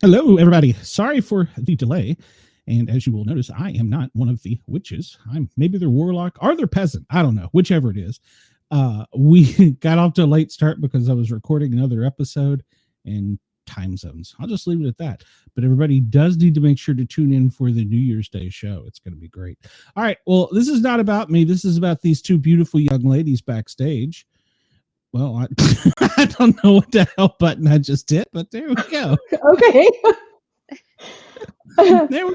Hello, everybody. Sorry for the delay. And as you will notice, I am not one of the witches. I'm maybe they're warlock or they're peasant. I don't know, whichever it is. We got off to a late start because I was recording another episode and time zones. I'll just leave it at that. But everybody does need to make sure to tune in for the New Year's Day show. It's going to be great. All right. Well, this is not about me. This is about these two beautiful young ladies backstage. Well, I don't know what the hell button I just hit, but there we go. Okay. There we go.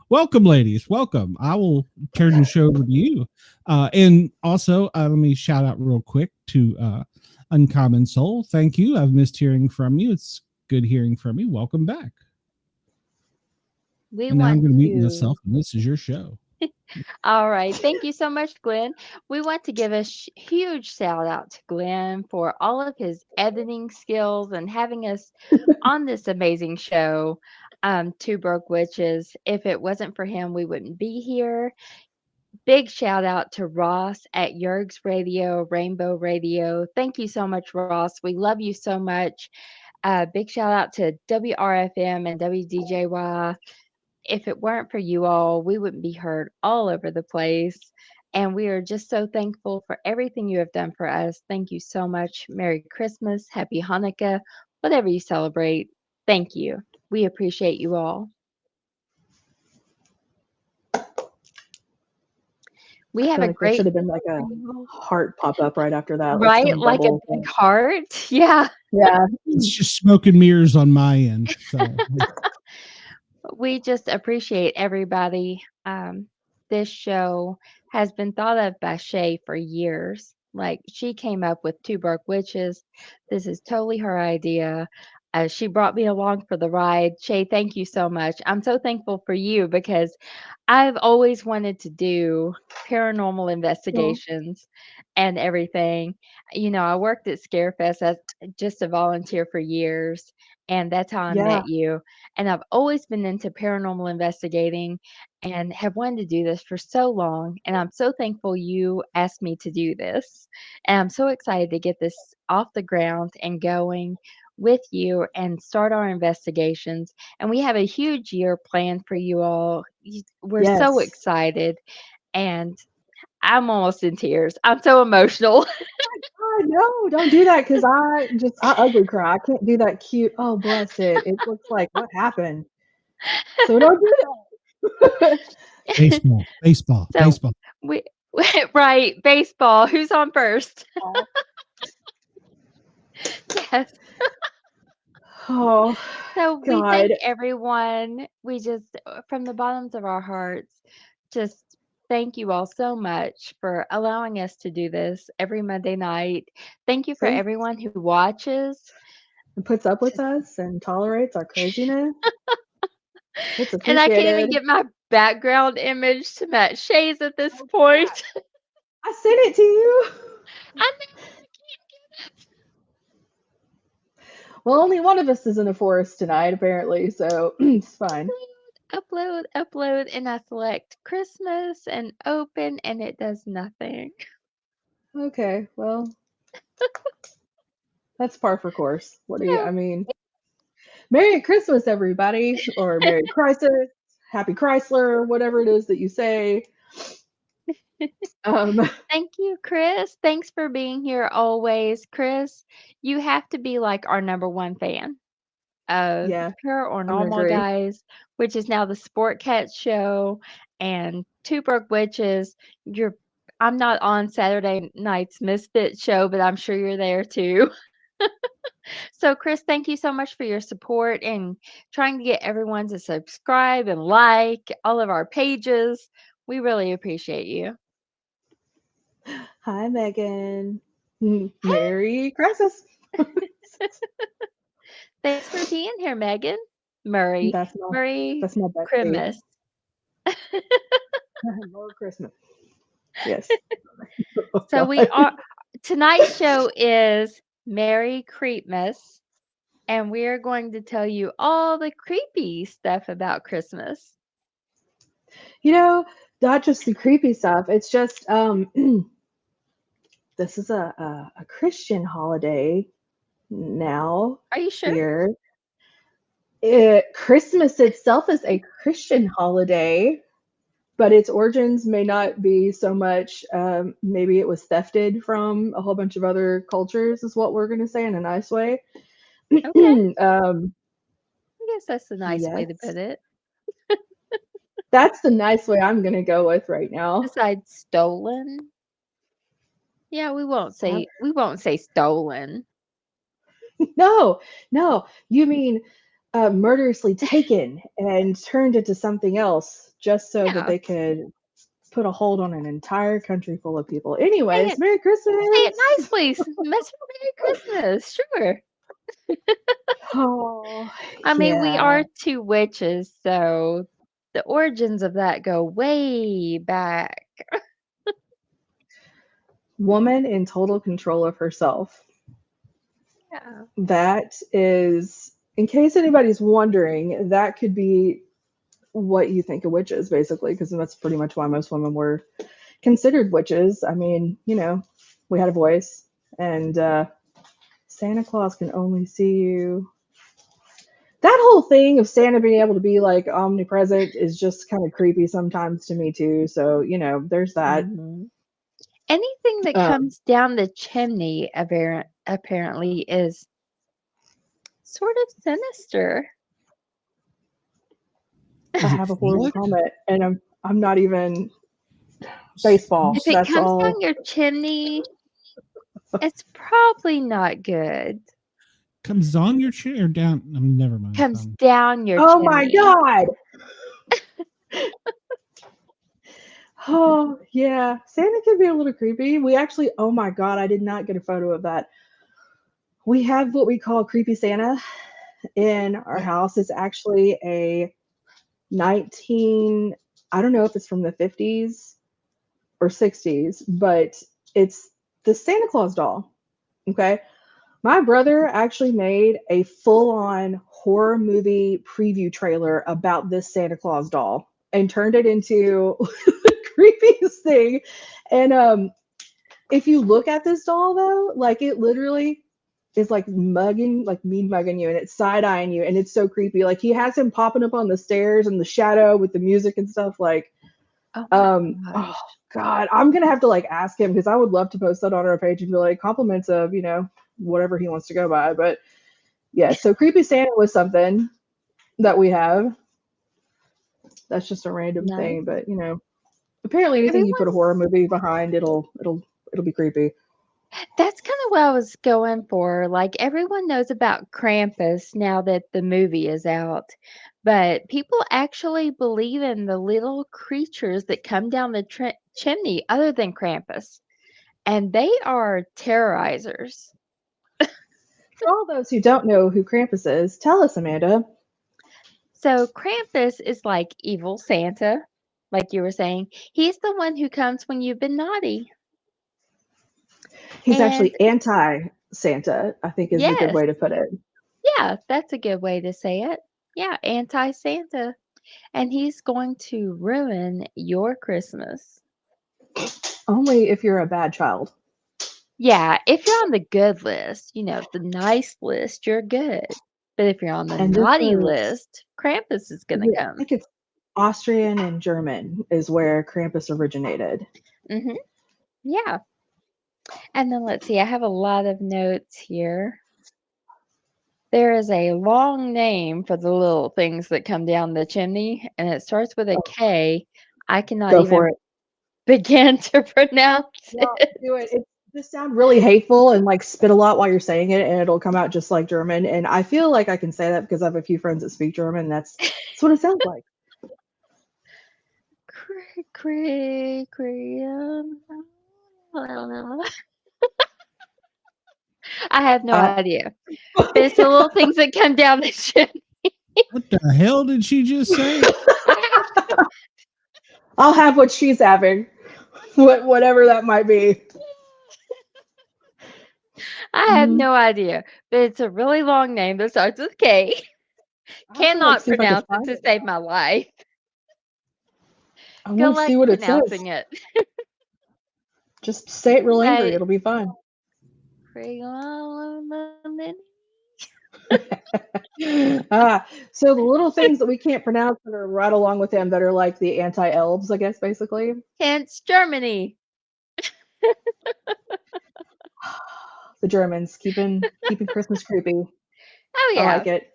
Welcome, ladies. Welcome. I will turn the show over to you. And also, let me shout out real quick to Uncommon Soul. Thank you. I've missed hearing from you. It's good hearing from you. Welcome back. We And now I'm want going to mute to. myself, and this is your show. All right. Thank you so much, Glenn. We want to give a huge shout out to Glenn for all of his editing skills and having us on this amazing show, Two Broke Witches. If it wasn't for him, we wouldn't be here. Big shout out to Ross at Yerg's Radio, Rainbow Radio. Thank you so much, Ross. We love you so much. Big shout out to WRFM and WDJY. If it weren't for you all, we wouldn't be heard all over the place. And we are just so thankful for everything you have done for us. Thank you so much. Merry Christmas, Happy Hanukkah, whatever you celebrate. Thank you. We appreciate you all. We have a There great, should have been like a heart pop up right after that. right? Like a big heart. Yeah. Yeah. It's just smoke and mirrors on my end. So We just appreciate everybody. This show has been thought of by Shay for years. Like, she came up with Two Broke Witches. This is totally her idea. She brought me along for the ride. Shay, thank you so much. I'm so thankful for you because I've always wanted to do paranormal investigations and everything. I worked at Scarefest as just a volunteer for years, and that's how I met you. And I've always been into paranormal investigating and have wanted to do this for so long. And I'm so thankful you asked me to do this. And I'm so excited to get this off the ground and going with you and start our investigations. And we have a huge year planned for you all. We're so excited. And I'm almost in tears. I'm so emotional. Oh, no, don't do that because I ugly cry. I can't do that cute. Oh, bless it. It looks like what happened. So don't do that. baseball. Right, baseball. Who's on first? Yes. Oh, so God. We thank everyone. We just, from the bottoms of our hearts, just thank you all so much for allowing us to do this every Monday night. Thank you for everyone who watches and puts up with us and tolerates our craziness. It's appreciated. And I can't even get my background image to match Shay's at this point. I sent it to you. I know. Well, only one of us is in the forest tonight, apparently, so it's fine. Upload, and I select Christmas and open, and it does nothing. Okay, well, that's par for course. What do you, I mean, Merry Christmas, everybody, or Merry Crisis, Happy Chrysler, whatever it is that you say. Thank you, Chris. Thanks for being here always. Chris, you have to be like our number one fan of Paranormal Guys, which is now the Sportcat show, and Two Broke Witches. I'm not on Saturday night's Misfit show, but I'm sure you're there too. So, Chris, thank you so much for your support and trying to get everyone to subscribe and like all of our pages. We really appreciate you. Hi, Megan. Merry Crisis. Thanks for being here, Megan. Murray. That's my Christmas. Merry Christmas. Yes. So we are. Tonight's show is Merry Creepmas, and we are going to tell you all the creepy stuff about Christmas. Not just the creepy stuff. It's just this is a Christian holiday now. Are you sure? Here. Christmas itself is a Christian holiday, but its origins may not be so much. Maybe it was thefted from a whole bunch of other cultures, is what we're going to say in a nice way. Okay. um, I guess that's a nice way to yes, put it. that's the nice way I'm going to go with right now. Besides stolen. Yeah, we won't say stolen. No, no, you mean murderously taken and turned into something else just so that Yeah. they could put a hold on an entire country full of people. Say Anyways, it. Merry Say it Christmas. nicely. Merry Christmas. Sure. Oh, I mean, we yeah. are two witches, so the origins of that go way back. Woman in total control of herself. Yeah. That is, in case anybody's wondering, that could be what you think a witch is, basically, because that's pretty much why most women were considered witches. I mean, we had a voice, and Santa Claus can only see you. That whole thing of Santa being able to be like omnipresent is just kind of creepy sometimes to me too. So, there's that. Hmm. Anything that Um, comes down the chimney apparently is sort of sinister. I Is it have a horrible phallic? comment, and I'm not even baseball. If it That's comes down all. your chimney, it's probably not good. Comes on your chair or down? Never mind. Comes down your Oh my chimney. God. Oh, yeah. Santa can be a little creepy. We actually, oh my God, I did not get a photo of that. We have what we call creepy Santa in our house. It's actually a 19, I don't know if it's from the 50s or 60s, but it's the Santa Claus doll. Okay. My brother actually made a full on horror movie preview trailer about this Santa Claus doll and turned it into the creepiest thing. And if you look at this doll though, like it literally is like mugging, like mean mugging you, and it's side eyeing you, and it's so creepy. Like he has him popping up on the stairs in the shadow with the music and stuff. Like, Oh my oh gosh. God, I'm gonna have to like ask him because I would love to post that on our page and be like compliments of whatever he wants to go by. But yeah, so creepy Santa was something that we have. That's just a random Nice. thing, but apparently anything you put a Everyone, horror movie behind, it'll be creepy. that's kind of what I was going for. Like everyone knows about Krampus now that the movie is out, but people actually believe in the little creatures that come down the chimney other than Krampus, and they are terrorizers. For all those who don't know who Krampus is, tell us, Amanda. So Krampus is like evil Santa, like you were saying. He's the one who comes when you've been naughty. He's And actually anti Santa, I think is the good yes, way to put it. yeah, that's a good way to say it. Yeah, anti Santa. And he's going to ruin your Christmas. Only if you're a bad child. Yeah, if you're on the good list, the nice list, you're good. But if you're on the And this naughty is, list, Krampus is going to yeah, I come. think it's Austrian and German is where Krampus originated. Hmm. Yeah. And then let's see, I have a lot of notes here. There is a long name for the little things that come down the chimney, and it starts with a K. I cannot Go for even it. begin to pronounce No, it. do it. It just sound really hateful and like spit a lot while you're saying it, and it'll come out just like German. And I feel like I can say that because I have a few friends that speak German. That's what it sounds like. I have no Uh, idea. But it's the little things that come down the chimney. What the hell did she just say? I'll have what she's having, whatever that might be. I have Mhm. no idea. But it's a really long name that starts with K. I have to like Cannot see if I can pronounce it find to it save now. my life. I Good want to luck see what it says. pronouncing it. Just say it real angry. But It'll be fine. So the little things that we can't pronounce that are right along with him that are like the anti-elves, I guess, basically. Hence Germany. The Germans keeping Christmas creepy. Oh I yeah, like it.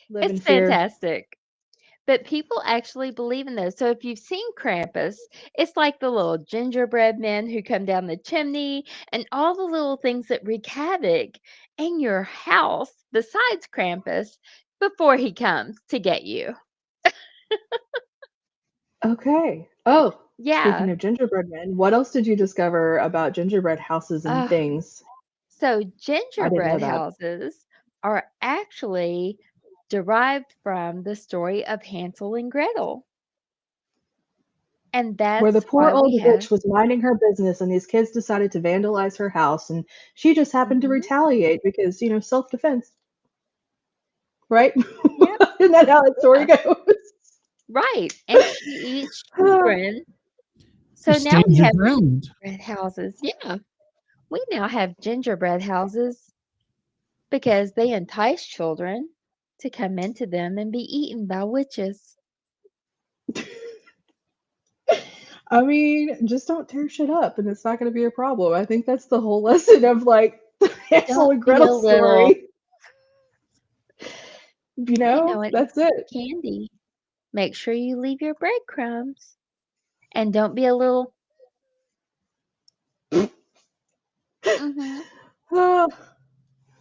Live in it's fear. fantastic. But people actually believe in those. So if you've seen Krampus, it's like the little gingerbread men who come down the chimney and all the little things that wreak havoc in your house besides Krampus before he comes to get you. Okay. Oh, speaking Yeah. of gingerbread men, what else did you discover about gingerbread houses and Uh, things? so I didn't know gingerbread that. houses are actually derived from the story of Hansel and Gretel. And Where the that's poor why we old have. witch was minding her business and these kids decided to vandalize her house and she just happened to Mhm. retaliate because, self-defense, right? Yep. Isn't that how that story Yeah. goes? Right. And she eats children. So now Stand we your have ground. gingerbread houses. Yeah. We now have gingerbread houses because they entice children to come into them and be eaten by witches. I mean, just don't tear shit up and it's not going to be a problem. I think that's the whole lesson of like the Hansel Don't and be a Gretel little, story. it That's it. candy. Make sure you leave your breadcrumbs. And don't be a little, hmm Oh,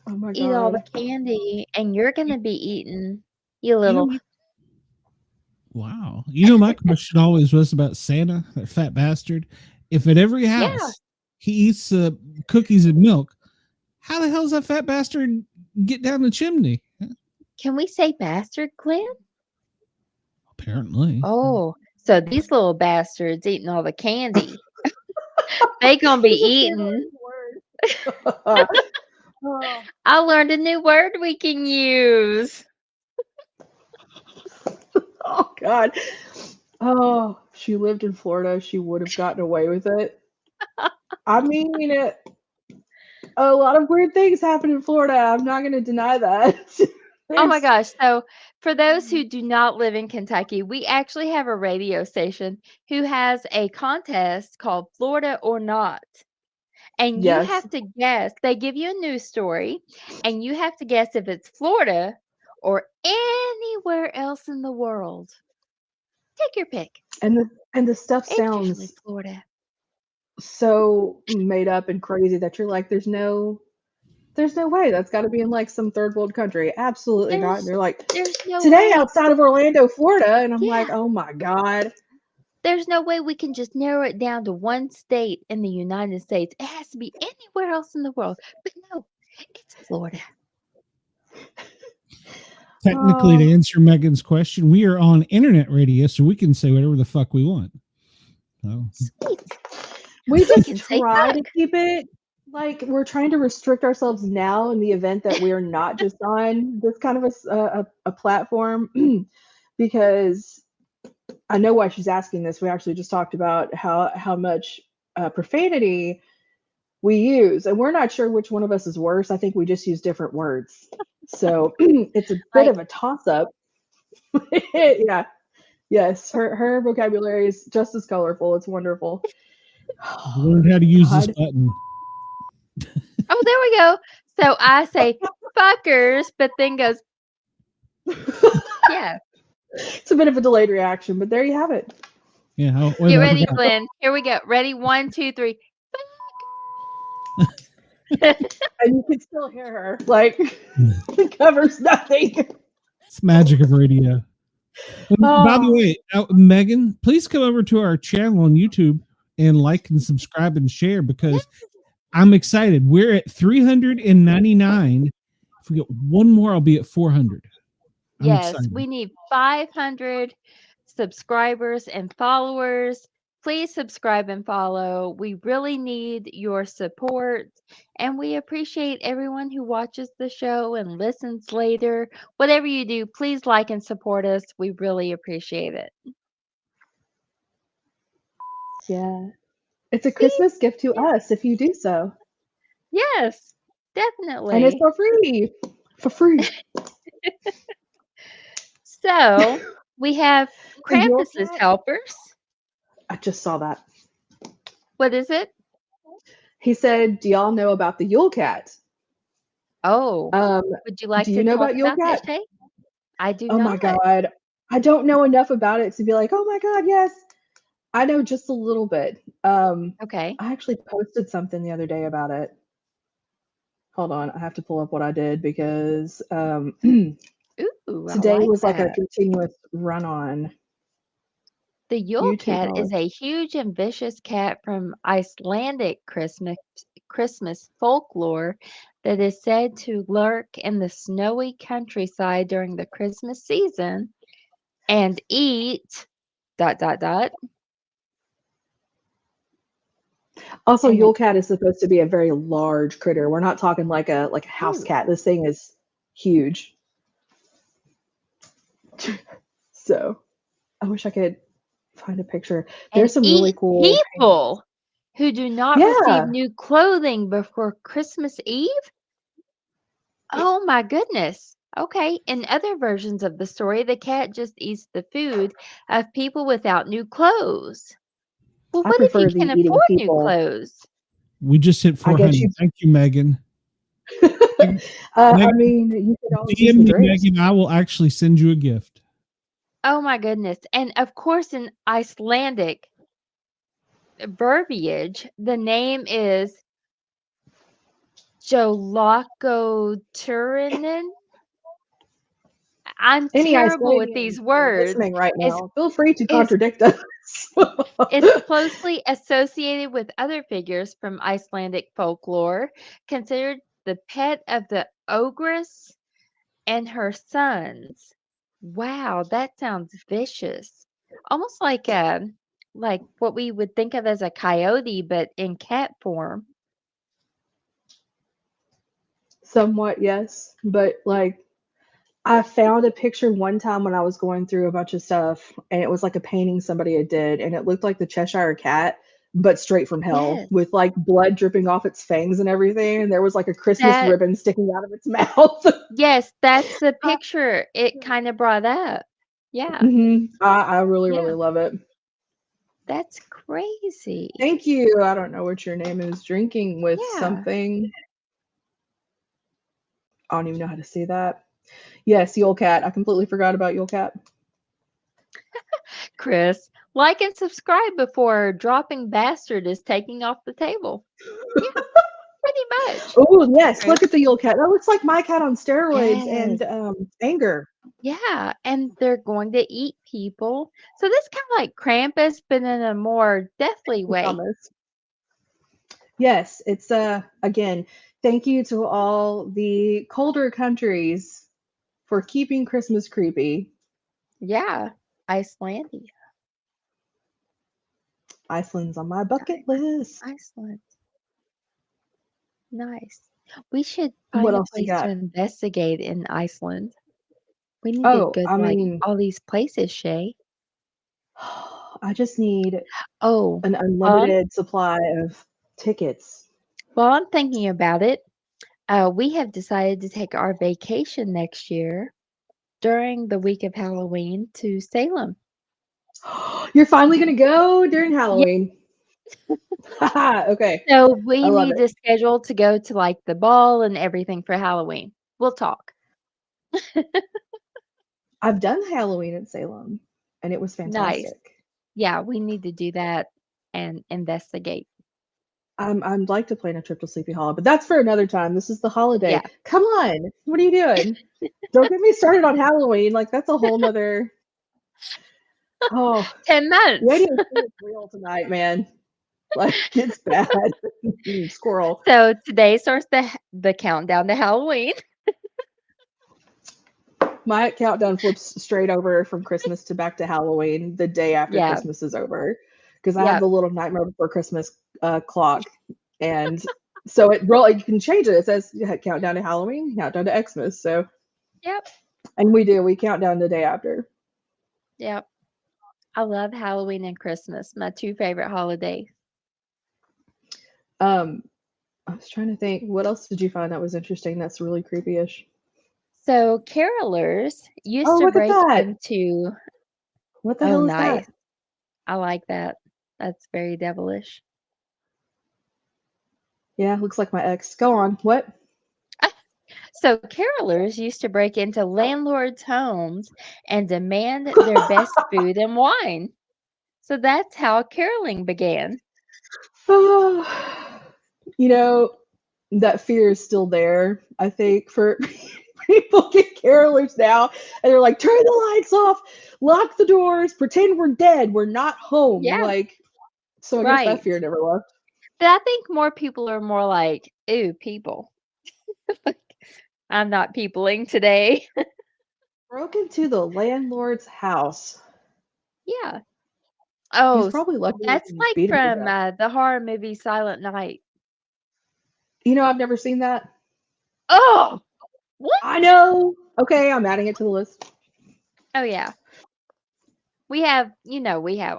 oh my eat all the God. candy and you're going to be eaten, you You little. know, wow. You know, my question always was about Santa, that fat bastard. If at every Yeah. house he eats cookies and milk, how the hell does that fat bastard get down the chimney? Can we say bastard, Glenn? Apparently. Oh, so these little bastards eating all the candy. They gonna be You just can't eaten. use words. Oh. I learned a new word we can use. Oh God. Oh, if she lived in Florida, she would have gotten away with it. I mean, a lot of weird things happen in Florida. I'm not going to deny that. Oh my There's, gosh. So, for those who do not live in Kentucky, we actually have a radio station who has a contest called Florida or Not. And you yes. have to guess, they give you a news story, and you have to guess if it's Florida or anywhere else in the world. Take your pick. And the stuff It's usually sounds Florida. so made up and crazy that you're like, there's no way that's got to be in like some third world country. Absolutely not. And they're like, There's no today way. outside of Orlando, Florida. And I'm like, Yeah. oh my God. There's no way we can just narrow it down to one state in the United States. It has to be anywhere else in the world. But no, it's Florida. Technically, to Oh, answer Megan's question, we are on internet radio, so we can say whatever the fuck we want. So, Sweet. we We just can say try fuck. to keep it like we're trying to restrict ourselves now in the event that we are not just on this kind of a platform because I know why she's asking this. We actually just talked about how much profanity we use, and we're not sure which one of us is worse. I think we just use different words, so it's a bit Like, of a toss up. Yeah, yes, her vocabulary is just as colorful. It's wonderful. I've learned how to use this God. button. oh, there we go. So I say fuckers, but then goes, yeah. It's a bit of a delayed reaction, but there you have it. Yeah. Get ready, Glenn. Here we go. Ready? 1, 2, 3. And you can still hear her. Like, it covers nothing. It's magic of radio. And by the Oh, way, Megan, please come over to our channel on YouTube and like and subscribe and share because I'm excited. We're at 399. If we get one more, I'll be at 400. I'm Yes, excited. we need 500 subscribers and followers. Please subscribe and follow. We really need your support, and we appreciate everyone who watches the show and listens later. Whatever you do, please like and support us. We really appreciate it. yeah. It's a Christmas gift to us if you do so. Yes, And it's definitely. for free. for free. So we have The Yule Krampus's Cat? helpers. I just saw that. What is it? He said, "Do y'all know about the Yule Cat?" Oh, Um, would you like do you to know talk about Yule about that, Cat? Shay? I do Oh my not. god. I don't know enough about it to be like, "Oh my god, yes." I know just a little bit. Okay. I actually posted something the other day about it. Hold on, I have to pull up what I did because Ooh, I today like was like a that. continuous run on The Yule YouTube cat knowledge. is a huge and vicious cat from Icelandic Christmas folklore that is said to lurk in the snowy countryside during the Christmas season and eat ... Also, And Yule Cat is supposed to be a very large critter. We're not talking like a house ooh, cat. This thing is huge. So I wish I could find a picture. and There's some really eat cool paintings. people who do not receive Yeah, new clothing before Christmas Eve. Oh my goodness. Okay. In other versions of the story, the cat just eats the food of people without new clothes. Well, I what if you prefer the can eating afford new people. clothes? We just hit I guess 400. you. Thank you, Megan. I Megan, mean, you could always use DM some me, drapes. Megan. I will actually send you a gift. Oh my goodness. And of course, in Icelandic verbiage, the name is Jolakoturinen. I'm Any terrible with Icelandics these that are words. listening right Is now, feel free to is contradict us. is closely associated with other figures from Icelandic folklore, considered the pet of the ogress and her sons. Wow, that sounds vicious. Almost like what we would think of as a coyote, but in cat form. Somewhat, yes, but like I found a picture one time when I was going through a bunch of stuff, and it was like a painting somebody had did, and it looked like the Cheshire Cat, but straight from hell, Yes. with like blood dripping off its fangs and everything, and there was like a Christmas That ribbon sticking out of its mouth. yes, that's the picture it kind of brought up. Yeah. I really, Yeah. really love it. That's crazy. Thank you. I don't know what your name is. Drinking with Yeah. something. I don't even know how to say that. Yes, Yule Cat. I completely forgot about Yule Cat. Chris, like and subscribe before dropping bastard is taking off the table. Yeah, pretty much. Oh, yes. Chris. Look at the Yule Cat. That looks like my cat on steroids Yes. and anger. Yeah, and they're going to eat people. So this kind of like Krampus, but in a more deathly way. Promise. Yes, it's again, thank you to all the colder countries for keeping Christmas creepy. Yeah, Icelandia. Iceland's on my bucket list. Iceland. Nice. We should What find a else you place to got? investigate in Iceland. We need to Oh, go to I like mean, all these places, Shay. I just need Oh, an well, unlimited supply of tickets. while I'm thinking about it, we have decided to take our vacation next year during the week of Halloween to Salem. You're finally gonna go during Yeah. Halloween. Okay, So I we love need it. to schedule to go to like the ball and everything for Halloween. We'll talk. I've done Halloween in Salem, and it was Nice. fantastic. Yeah, we need to do that and investigate. I'd like to plan a trip to Sleepy Hollow, but that's for another time. This is the Yeah. holiday. Come on, what are you doing? Don't get me started on Halloween. Like that's a whole nother. Oh, 10 the months. ADHD is real tonight, man. Like it's bad. Squirrel. So today starts the countdown to Halloween. My countdown flips straight over from Christmas to back to Halloween the day after Yeah. Christmas is over because I have Yeah. the little Nightmare Before Christmas clock, and so it really you can change it. It says countdown to Halloween, countdown to Xmas. So Yep. and we count down the day after. Yep. I love Halloween and Christmas, my two favorite holidays. I was trying to think, what else did you find that was interesting? That's really creepy-ish. So carolers used Oh, to look at break that. into. What the Oh, hell is nice. that? I like that. That's very devilish. Yeah, looks like my ex. Go on. What? So carolers used to break into landlords' homes and demand their best food and wine. So that's how caroling began. You know, that fear is still there, I think, for people get carolers now. And they're like, turn the lights off, lock the doors, pretend we're dead, we're not home. Yeah, Like, so I guess that right. fear never left. But I think more people are more like, ooh, people. Like, I'm not peopling today. Broke into the landlord's house. Yeah. He's Oh, probably lucky we that's didn't like beat him to from death. the horror movie Silent Night. You know, I've never seen that. Oh, what? I know. Okay, I'm adding it to the list. Oh, yeah. We have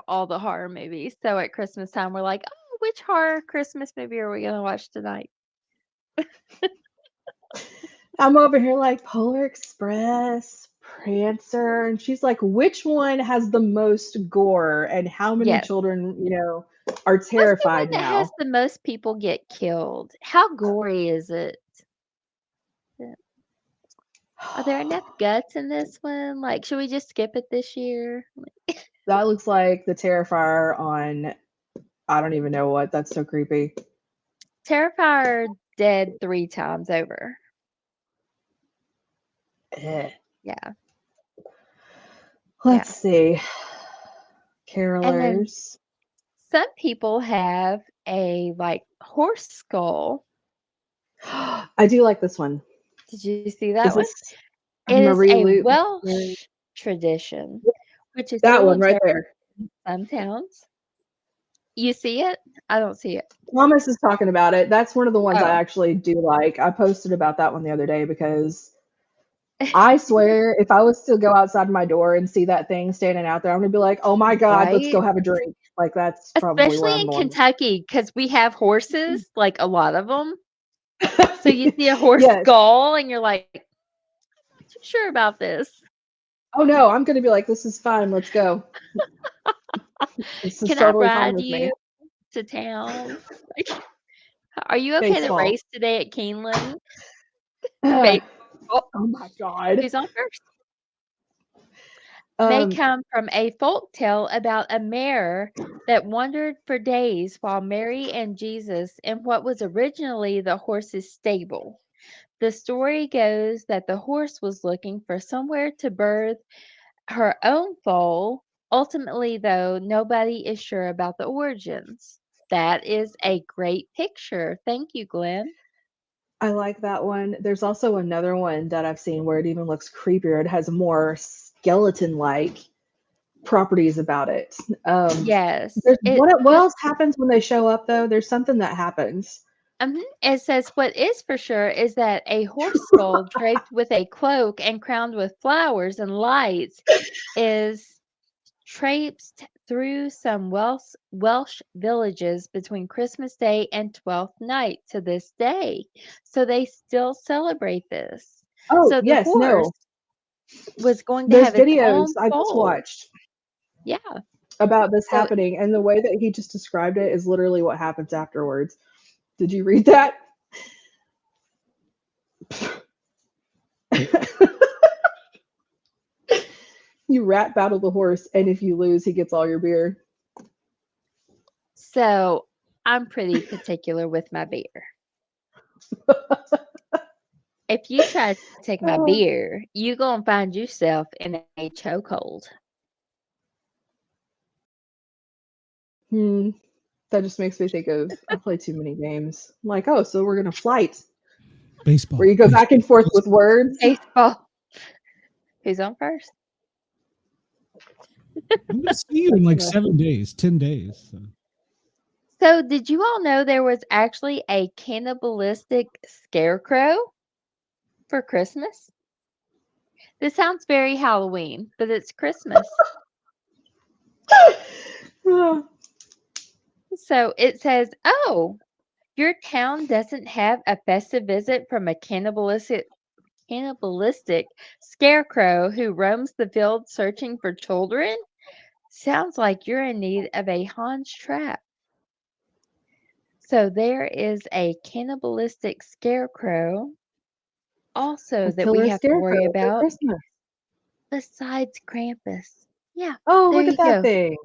all the horror movies. So at Christmas time, we're like, oh, which horror Christmas movie are we going to watch tonight? I'm over here like Polar Express, Prancer, and she's like, which one has the most gore and how many Yes. children, are What's the one terrified that has now? the most people get killed? How gory is it? Are there enough guts in this one? Like, should we just skip it this year? That looks like the Terrifier on, I don't even know what. That's so creepy. Terrifier dead 3 times over. Eh. Yeah. Let's see. And then Carolers. some people have a horse skull. I do like this one. Did you see Is that one? this It is a Marie Lu? Welsh tradition, which is That still one right observed there. in some towns. You see it? I don't see it. Thomas is talking about it. That's one of the ones I Oh. actually do like. I posted about that one the other day because I swear if I was to go outside my door and see that thing standing out there, I'm gonna be like, oh my God, let's go Right? have a drink. Like that's probably where Especially I'm in going. Kentucky, because we have horses, like a lot of them. So you see a horse Yes. skull and you're like, I'm not too sure about this. Oh no, I'm gonna be like, this is fine, let's go. This is Can I totally fine ride with me. you to town? Like, are you okay to Baseball. race today at Keeneland? oh Baseball. my God. Who's on first? They Um, come from a folk tale about a mare that wandered for days while Mary and Jesus in what was originally the horse's stable. The story goes that the horse was looking for somewhere to birth her own foal. Ultimately, though, nobody is sure about the origins. That is a great picture. Thank you, Glenn. I like that one. There's also another one that I've seen where it even looks creepier. It has more skeleton-like properties about it. Yes. What else happens when they show up though? There's something that happens. It says what is for sure is that a horse skull draped with a cloak and crowned with flowers and lights is traipsed through some Welsh villages between Christmas Day and Twelfth Night to this day. So they still celebrate this. Oh, So the yes, horse no. was going to There's have its videos own I just foal. watched Yeah. about this So happening, and the way that he just described it is literally what happens afterwards. Did you read that? You rap battle the horse, and if you lose, he gets all your beer. So I'm pretty particular with my beer. If you try to take my beer, you gonna find yourself in a chokehold. That just makes me think of I play too many games. I'm like, oh, so we're gonna flight. Baseball. Where you go back and forth with words. Baseball. Who's on first? I'm gonna see you in like 7 days, 10 days. So, did you all know there was actually a cannibalistic scarecrow for Christmas? This sounds very Halloween, but it's Christmas. So it says, "Oh, your town doesn't have a festive visit from a cannibalistic cannibalistic scarecrow who roams the field searching for children? Sounds like you're in need of a Hans trap. So there is a cannibalistic scarecrow also A that we killer have to worry scarecrow for about Christmas. besides Krampus. Yeah, Oh, there look you at that go. thing.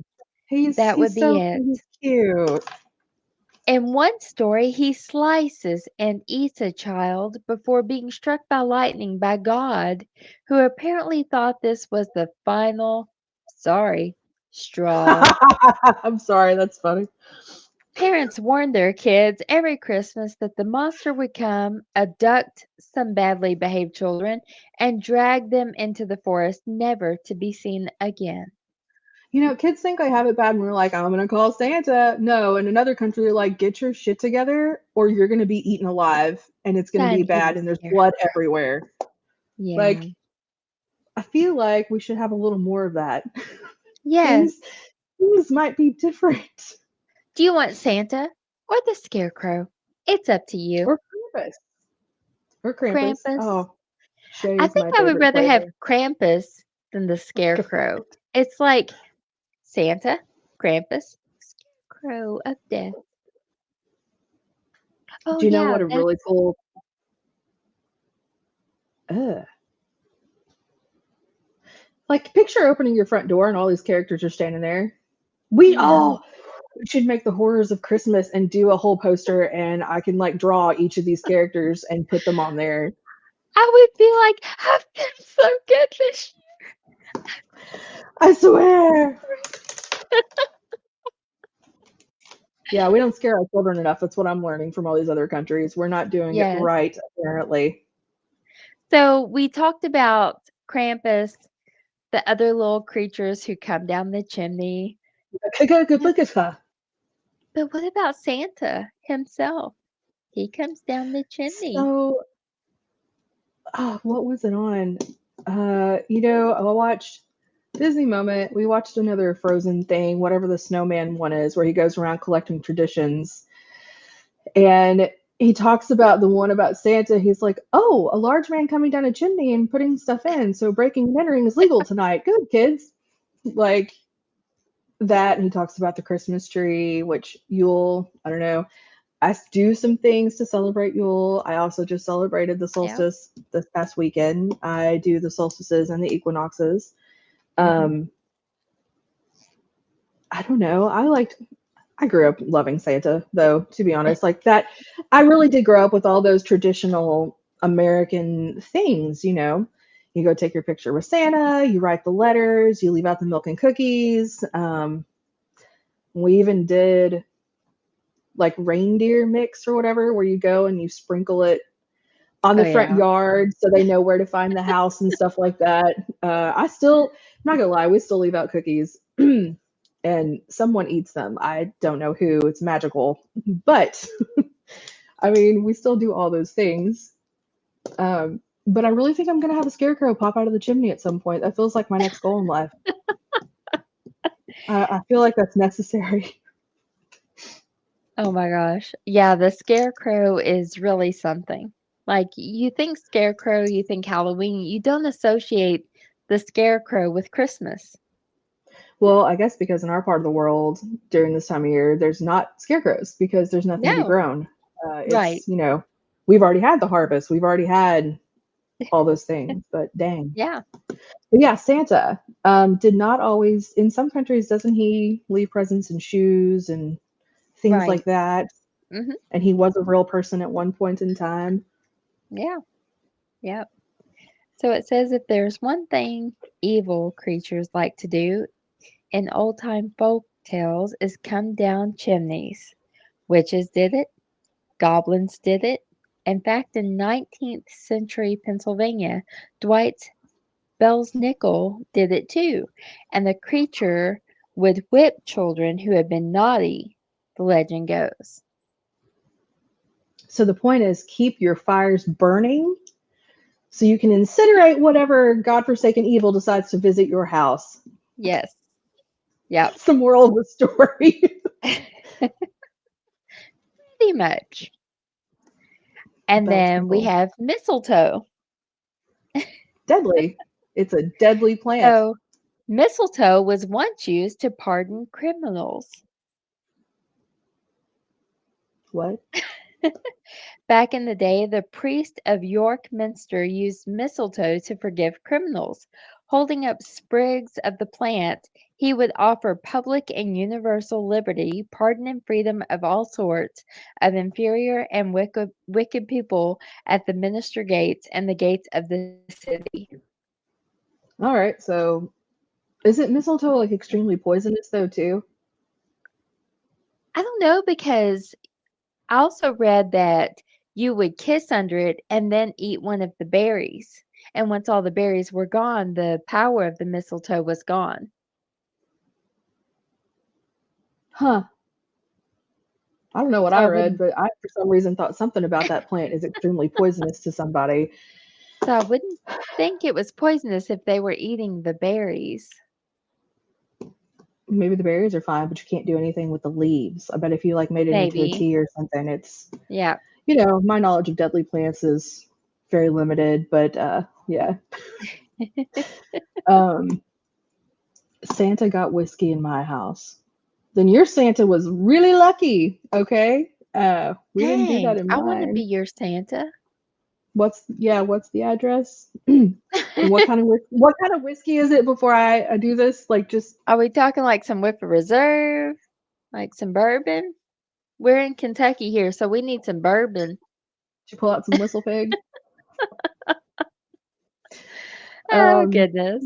That would He's be so it. he's cute. In one story, he slices and eats a child before being struck by lightning by God, who apparently thought this was the final, sorry, straw. I'm sorry, that's funny. Parents warned their kids every Christmas that the monster would come, abduct some badly behaved children, and drag them into the forest, never to be seen again. You know, kids think I have it bad and we're like, I'm gonna call Santa. No, in another country, they're like, get your shit together or you're gonna be eaten alive and it's gonna be Send him bad a and there's scare. blood everywhere. Yeah. Like, I feel like we should have a little more of that. Yes. Things might be different. Do you want Santa or the Scarecrow? It's up to you. Or Krampus. Or Krampus. Krampus. Oh, I Shay's think my I would favorite rather have flavor. Krampus than the Scarecrow. It's like Santa, Krampus, Scarecrow of death. Oh Do you know yeah, what a really cool like picture opening your front door and all these characters are standing there. We should make the horrors of Christmas and do a whole poster and I can like draw each of these characters and put them on there. I would be like, I've been so good this year. I swear. Yeah, we don't scare our children enough. That's what I'm learning from all these other countries. We're not doing it Yes. right, apparently. So we talked about Krampus, the other little creatures who come down the chimney. But what about Santa himself? He comes down the chimney. So, what was it on? You know, I watched Disney Moment. We watched another Frozen thing, whatever the snowman one is, where he goes around collecting traditions. And he talks about the one about Santa. He's like, oh, a large man coming down a chimney and putting stuff in. So breaking and entering is legal tonight. Good, kids. Like that. And he talks about the Christmas tree, which Yule, I don't know. I do some things to celebrate Yule. I also just celebrated the solstice this past weekend. I do the solstices and the equinoxes. I don't know. I grew up loving Santa, though, to be honest. Like that, I really did grow up with all those traditional American things, you know. You go take your picture with Santa, you write the letters, you leave out the milk and cookies. We even did like reindeer mix or whatever, where you go and you sprinkle it on the front yard so they know where to find the house and stuff like that. I'm not gonna lie, we still leave out cookies. And someone eats them. I don't know who. It's magical. But I mean, we still do all those things. But I really think I'm going to have a scarecrow pop out of the chimney at some point. That feels like my next goal in life. I feel like that's necessary. Oh my gosh. Yeah, the Scarecrow is really something. Like, you think Scarecrow, you think Halloween. You don't associate the Scarecrow with Christmas. Well, I guess because in our part of the world during this time of year, there's not scarecrows because there's nothing to be grown. Right. You know, we've already had the harvest. We've already had all those things, but dang. Yeah. But yeah, Santa did not always, in some countries, doesn't he leave presents and shoes and things like that? Mm-hmm. And he was a real person at one point in time. Yeah. Yep. So it says if there's one thing evil creatures like to do in old-time folk tales is come down chimneys. Witches did it. Goblins did it. In fact, in 19th century Pennsylvania, Dwight Belsnickel did it too. And the creature would whip children who had been naughty, the legend goes. So the point is keep your fires burning so you can incinerate whatever godforsaken evil decides to visit your house. Yes. Yep. That's the moral of the story. Pretty much. And then we have mistletoe. Deadly. It's a deadly plant. So, mistletoe was once used to pardon criminals. What? Back in the day, the priest of York Minster used mistletoe to forgive criminals. Holding up sprigs of the plant, he would offer public and universal liberty, pardon, and freedom of all sorts of inferior and wicked people at the minster gates and the gates of the city. All right. So, isn't mistletoe like extremely poisonous though too? I don't know, because I also read that you would kiss under it and then eat one of the berries. And once all the berries were gone, the power of the mistletoe was gone. Huh. I don't know what So I I read, wouldn't but I for some reason thought something about that plant is extremely poisonous to somebody. so I wouldn't think it was poisonous if they were eating the berries. Maybe the berries are fine, but you can't do anything with the leaves. I bet if you like made it into a Maybe. tea or something, it's Yeah. my knowledge of deadly plants is very limited, but yeah. Um, Santa got whiskey in my house. Then your Santa was really lucky. Okay, we didn't do that Dang, in I want to be mine. your Santa. What's the address? And what kind of whiskey is it before I do this? Like just Are we talking like some Whipper Reserve? Like some bourbon? We're in Kentucky here, so we need some bourbon. to pull out some whistle pig. Oh, Um, goodness.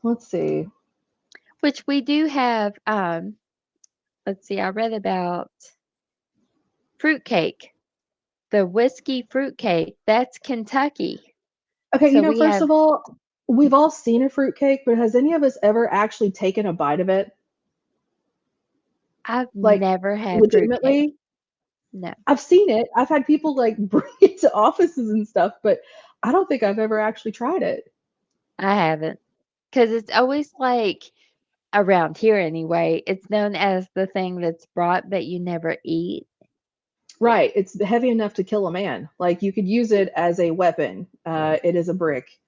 let's see. Which we do have, let's see, I read about fruitcake, the whiskey fruitcake. That's Kentucky. Okay, So we first have, of all, we've all seen a fruitcake, but has any of us ever actually taken a bite of it? I've Like never had fruitcake. legitimately? No, I've seen it. I've had people like bring it to offices and stuff, but I don't think I've ever actually tried it. I haven't. Because it's always like, around here anyway, it's known as the thing that's brought but you never eat. Right. It's heavy enough to kill a man. Like you could use it as a weapon. It is a brick.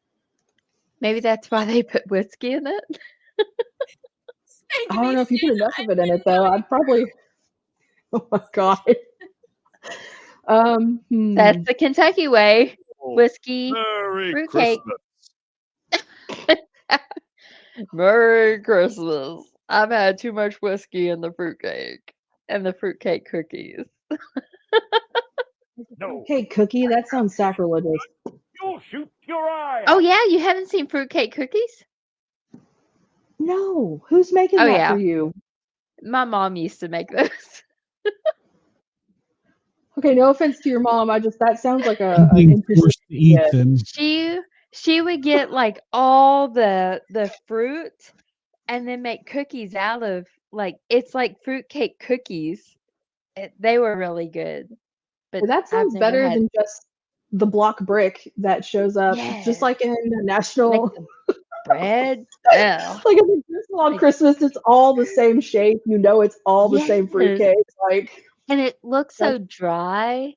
Maybe that's why they put whiskey in it. I don't know if you put enough of it in it though. I'd probably. Oh my god. That's the Kentucky way. Oh, Whiskey, Merry fruitcake. Christmas. Merry Christmas. I've had too much whiskey in the fruitcake and the fruitcake cookies. No, Fruitcake cookie. That sounds sacrilegious. you'll shoot your eye Oh out. yeah, you haven't seen fruitcake cookies? No, who's making Oh that for yeah, you? my mom used to make those. Okay, no offense to your mom. That sounds like an Something interesting forced to eat idea. them. She would get like all the fruit and then make cookies out of, like, it's like fruitcake cookies. They were really good, but That I've sounds never better had. than just the block brick that shows up, just Yes, like in the like national. the bread. Oh, Like in the Christmas on like, Christmas, it's all the same shape. It's all the same yes, fruitcake. Like and it looks so that's dry,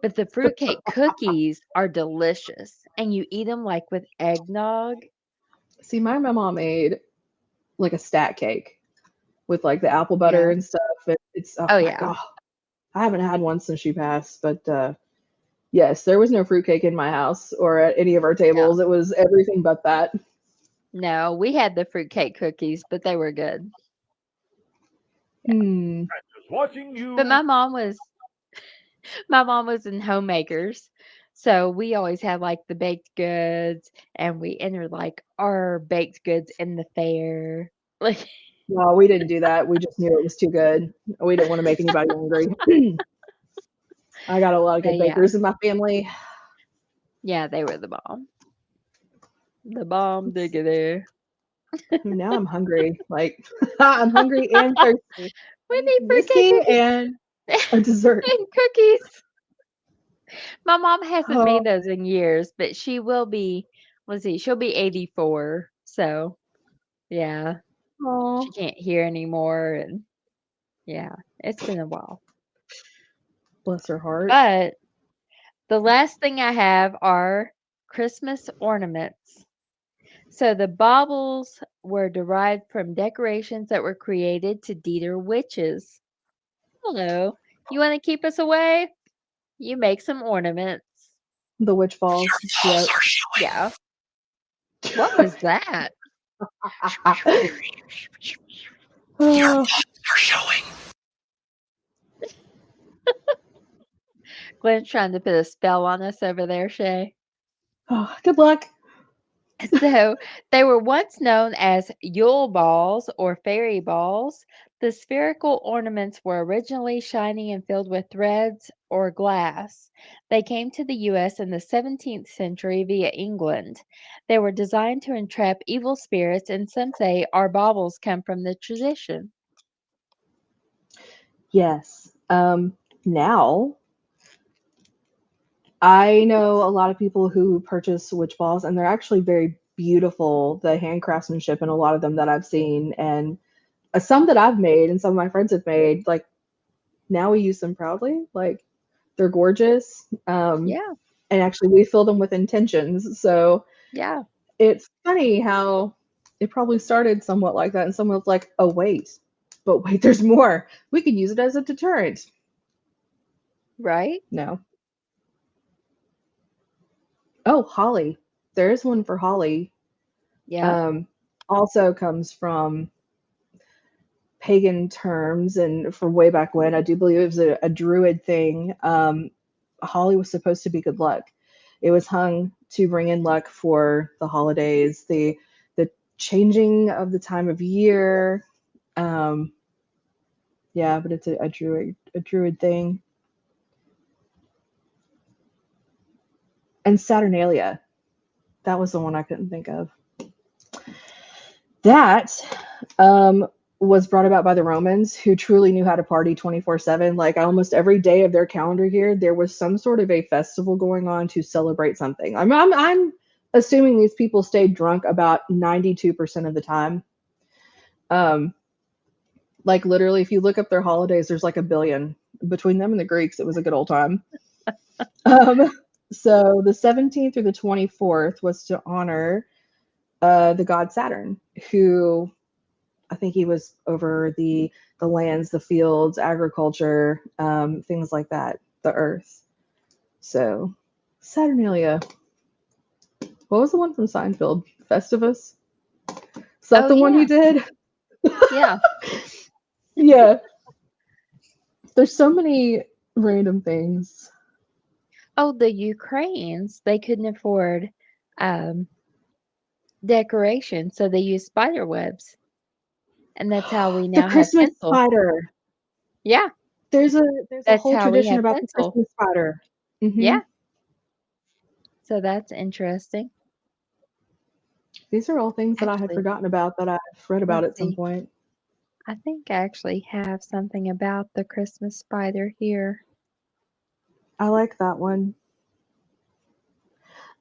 but the fruitcake cookies are delicious, and you eat them like with eggnog. see, my mama made like a stat cake with like the apple butter Yeah. and stuff. It's oh Oh my yeah. god, I haven't had one since she passed, but yes, there was no fruitcake in my house or at any of our No, tables. It was everything but that. no, we had the fruitcake cookies, but they were good. Hmm. Just watching But you. my mom was in homemakers, so we always had like the baked goods, and we entered like our baked goods in the fair. Like, No, we didn't do that. We just knew it was too good. We didn't want to make anybody hungry. I got a lot of but good bakers in my family. yeah, they were the bomb. The bomb diggity. Now I'm hungry. Like I'm hungry and thirsty. I We need need some fruitcake whiskey cookies and a dessert. and cookies. My mom hasn't Oh, made those in years, but she will be. Let's see, she'll be 84. So yeah, she oh, can't hear anymore, and yeah, it's been a while. bless her heart. But The last thing I have are Christmas ornaments. So the baubles were derived from decorations that were created to deter witches. Hello. You want to keep us away? You make some ornaments. The witch balls. Yep. Yeah. What was that? Oh, Glenn's trying to put a spell on us over there, Shay. good luck. So they were once known as Yule balls or fairy balls. The spherical ornaments were originally shiny and filled with threads or glass. They came to the U.S. in the 17th century via England. They were designed to entrap evil spirits, and some say our baubles come from the tradition. Yes. Now I know a lot of people who purchase witch balls, and they're actually very beautiful. The hand craftsmanship in a lot of them that I've seen, and some that I've made, and some of my friends have made. Like now, we use them proudly. Like they're gorgeous. Yeah, And actually, we fill them with intentions. So yeah, it's funny how it probably started somewhat like that, and someone was like, "Oh but wait, there's more. We could use it as a deterrent." right? No. Oh, holly. There is one for holly. Yeah, Also comes from pagan terms and from way back when. I do believe it was a druid thing. Holly was supposed to be good luck. It was hung to bring in luck for the holidays, the changing of the time of year. Yeah, but it's a druid thing. And Saturnalia. That was the one I couldn't think of. That was brought about by the Romans, who truly knew how to party 24/7. Like almost every day of their calendar here, there was some sort of a festival going on to celebrate something. I'm assuming these people stayed drunk about 92% of the time. Like literally, if you look up their holidays, there's like a billion between them and the Greeks. It was a good old time. So the 17th through the 24th was to honor the god Saturn, who I think he was over the lands, the fields, agriculture, things like that, the earth. So Saturnalia. What was the one from Seinfeld? Festivus? Is that Oh, the one yeah. he did? Yeah. Yeah. There's so many random things. Oh, the Ukrainians, they couldn't afford decoration, so they used spider webs. And that's how we The now have Christmas pencil. spider. Yeah, There's a that's whole how we tradition have about the pencil. Christmas spider. Mhm. Yeah. So that's interesting. These are all things that I had Actually, forgotten about that I've read about let's at some see. point. I think I actually have something about the Christmas spider here. I like that one.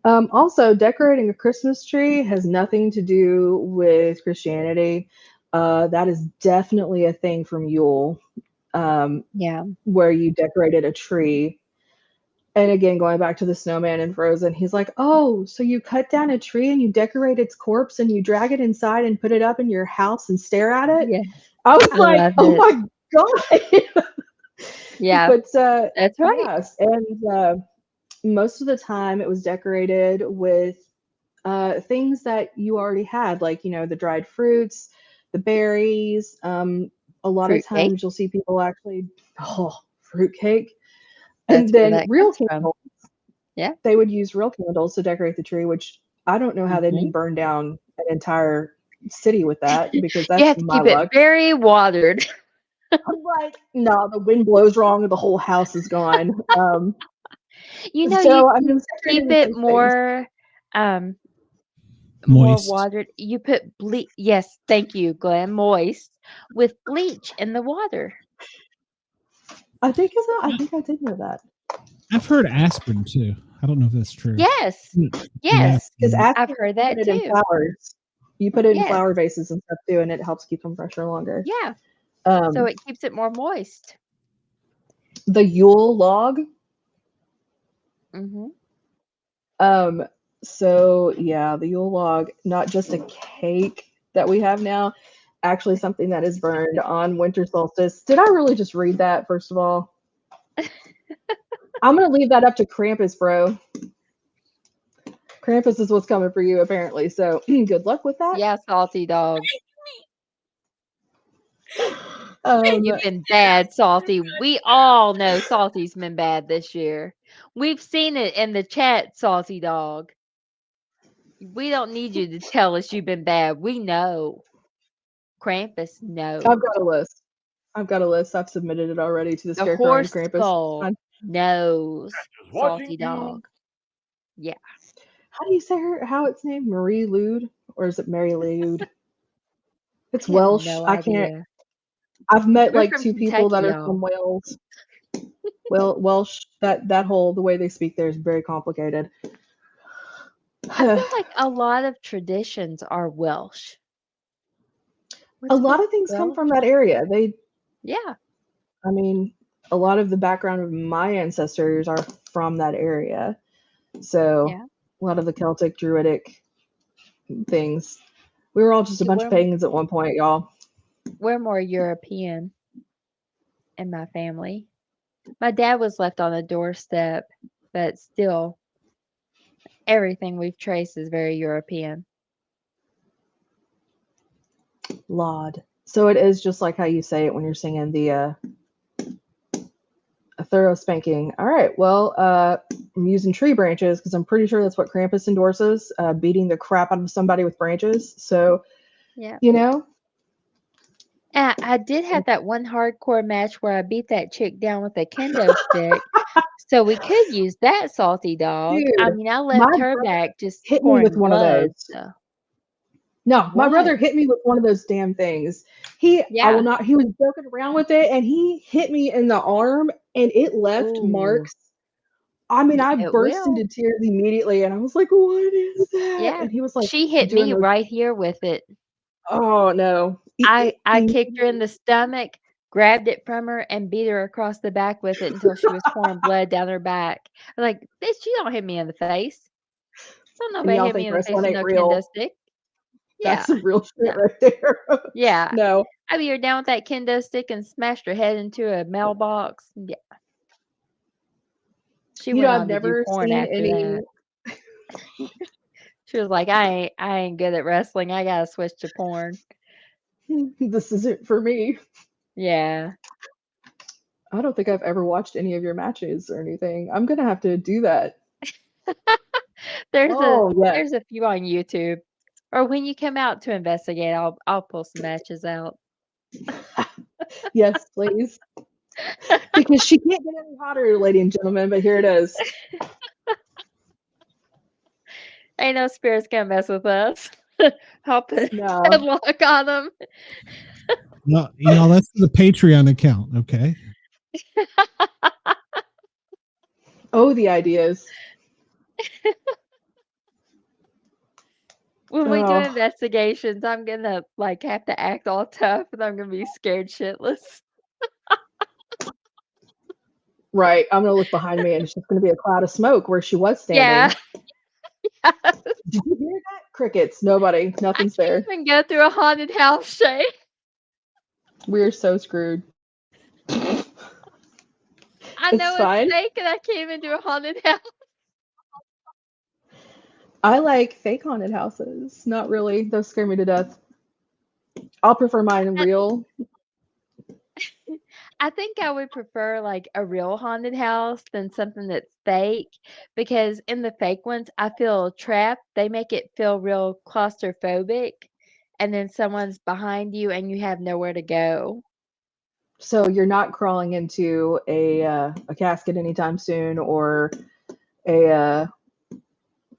Also, decorating a Christmas tree has nothing to do with Christianity. That is definitely a thing from Yule, Yeah. where you decorated a tree. And again, going back to the snowman in Frozen, he's like, "Oh, so you cut down a tree and you decorate its corpse and you drag it inside and put it up in your house and stare at it?" Yeah. I was I like, loved "Oh it. my god!" Yeah, But that's right. yes, and most of the time it was decorated with things that you already had, like the dried fruits, the berries. A lot of Fruitcake. times you'll see people actually fruitcake, and That's where then that real comes from. candles. Yeah. They would use real candles to decorate the tree, which I don't know how they Mhm. didn't burn down an entire city with that, because You that's have to my keep it luck. very watered. I'm like, no, the wind blows wrong and the whole house is gone. You So I can mean, keep decorating with it those things. more Moist. watered. You put bleach. Yes, thank you, Glenn. Moist with bleach in the water. I think I did know that. I've heard aspirin too. I don't know if that's true. Yes. The Yes. Because aspirin. I've aspirin, heard you that put it in too. flowers. You put it in Yes. flower vases and stuff too, and it helps keep them fresher longer. Yeah. So Um, it keeps it more moist. the Yule log. Mm-hmm. So yeah, the Yule log, not just a cake that we have now, actually something that is burned on winter solstice. Did I really just read that, first of all? I'm gonna leave that up to Krampus, bro. Krampus is what's coming for you, apparently. So good luck with that. Yeah, Salty Dog. Um, You've been bad, Salty. We all know Salty's been bad this year. We've seen it in the chat, Salty Dog. We don't need you to tell us you've been bad. We know. Krampus knows. I've got a list. I've submitted it already to the The Scarecrow and horse Krampus. skull knows. Just watching Salty you. Dog. Yeah. How do you say how it's named? Marie Lude? Or is it Mary Lude? It's I have Welsh. no I can't. idea. I've met We're like from 2 people that Kentucky, are y'all. from Wales. Well, Welsh, that whole, the way they speak there is very complicated. I feel like a lot of traditions are Welsh. A lot of things come from that area. Yeah. I mean, a lot of the background of my ancestors are from that area. So Yeah. a lot of the Celtic, Druidic things. We were all just a bunch of pagans at one point, y'all. We're more European in my family. My dad was left on a doorstep, but still, everything we've traced is very European. Laud. So it is just like how you say it when you're singing the a thorough spanking. All right, well, I'm using tree branches because I'm pretty sure that's what Krampus endorses, beating the crap out of somebody with branches. So, Yeah. you know. I did have that one hardcore match where I beat that chick down with a kendo stick. So we could use that, Salty Dog. Dude, I mean, I left her back just hit me pouring with one of blood. those. So. No, my brother hit me with one of those damn things. He was joking around with it and he hit me in the arm and it left marks. I mean, I burst into tears immediately and I was like, what is that? Yeah. And he was like, she hit me right here with it. Oh no. I kicked her in the stomach, grabbed it from her, and beat her across the back with it until she was pouring blood down her back. I'm like, bitch, you don't hit me in the face. Don't nobody hit me in the face with no kendo stick. Yeah. That's some real shit right there. Yeah. No. I beat her down with that kendo stick and smashed her head into a mailbox. Yeah. She went on to do porn after that. She was like, I ain't good at wrestling. I gotta switch to porn. This isn't for me. Yeah. I don't think I've ever watched any of your matches or anything. I'm gonna have to do that. There's a few on YouTube. Or when you come out to investigate, I'll pull some matches out. Yes, please. Because she can't get any hotter, ladies and gentlemen, but here it is. Ain't no spirits gonna mess with us. I'll put a headlock on them. No, y'all, that's the Patreon account, okay? Oh, the ideas. When we do investigations, I'm gonna have to act all tough and I'm gonna be scared shitless. Right. I'm gonna look behind me and it's just gonna be a cloud of smoke where she was standing. Yeah. Did you hear that? Crickets. Nobody. Nothing's there. I can't even go through a haunted house, Shay. We're so screwed. I know fine. it's fake and I can't even do a haunted house. I like fake haunted houses. Not really. Those scare me to death. I'll prefer mine real. I think I would prefer a real haunted house than something that's fake, because in the fake ones, I feel trapped. They make it feel real claustrophobic, and then someone's behind you and you have nowhere to go. So you're not crawling into a casket anytime soon, or a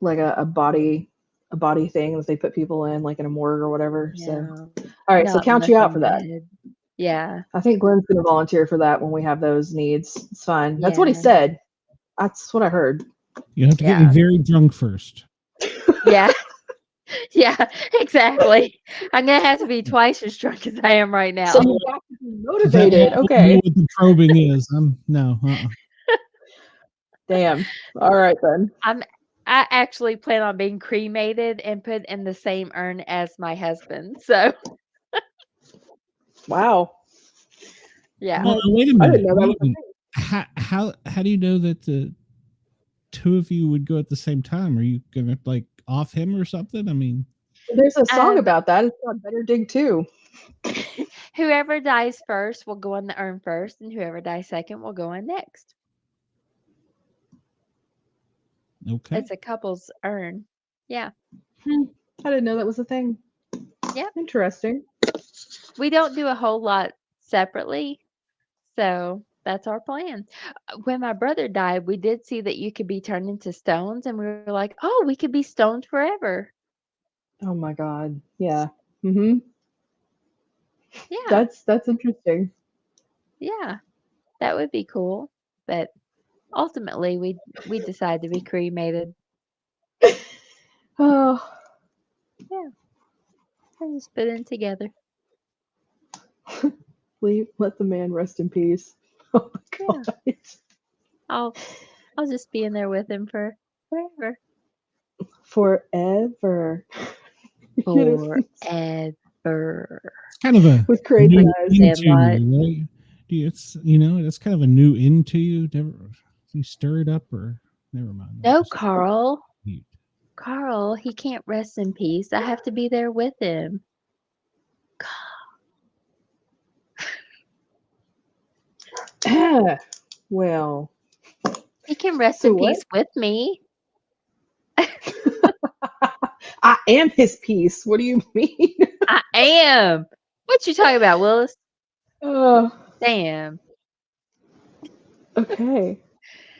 body thing that they put people in, like in a morgue or whatever. Yeah. So, all right, so count you out for that. Yeah. I think Glenn's going to volunteer for that when we have those needs. It's fine. That's what he said. That's what I heard. You have to get me very drunk first. Yeah. Yeah, exactly. I'm going to have to be twice as drunk as I am right now. So you have to be motivated. Okay. What the probing is. No. Damn. All right then. I actually plan on being cremated and put in the same urn as my husband. So Wow. yeah. Well, wait a I minute. didn't know that was a thing. How do you know that the two of you would go at the same time? Are you gonna like off him or something? I mean, There's a song Um, about that. It's called Better Dig Too. Whoever dies first will go in the urn first, and whoever dies second will go in next. okay. It's a couple's urn. Yeah. I didn't know that was a thing. Yep. Interesting. We don't do a whole lot separately, so that's our plan. When my brother died, we did see that you could be turned into stones, and we were like, oh, we could be stoned forever. Oh my god. Yeah. Mm-hmm. Yeah. That's interesting. Yeah. That would be cool. But ultimately, we decided to be cremated. Oh, Yeah. And just put in together. let the man rest in peace. Oh my Yeah. god. I'll just be in there with him for forever. Forever. You know, Forever. It's kind of a with crazy new eyes. into Sandlot. you, right? Do you, it's that's kind of a new into you. Never you stir it up or never mind. No, Just Carl. mute. Carl, he can't rest in peace. I have to be there with him. Well, He can rest so in what? peace with me. I am his piece. What do you mean? I am. What you talking about, Willis? Oh, Damn. okay.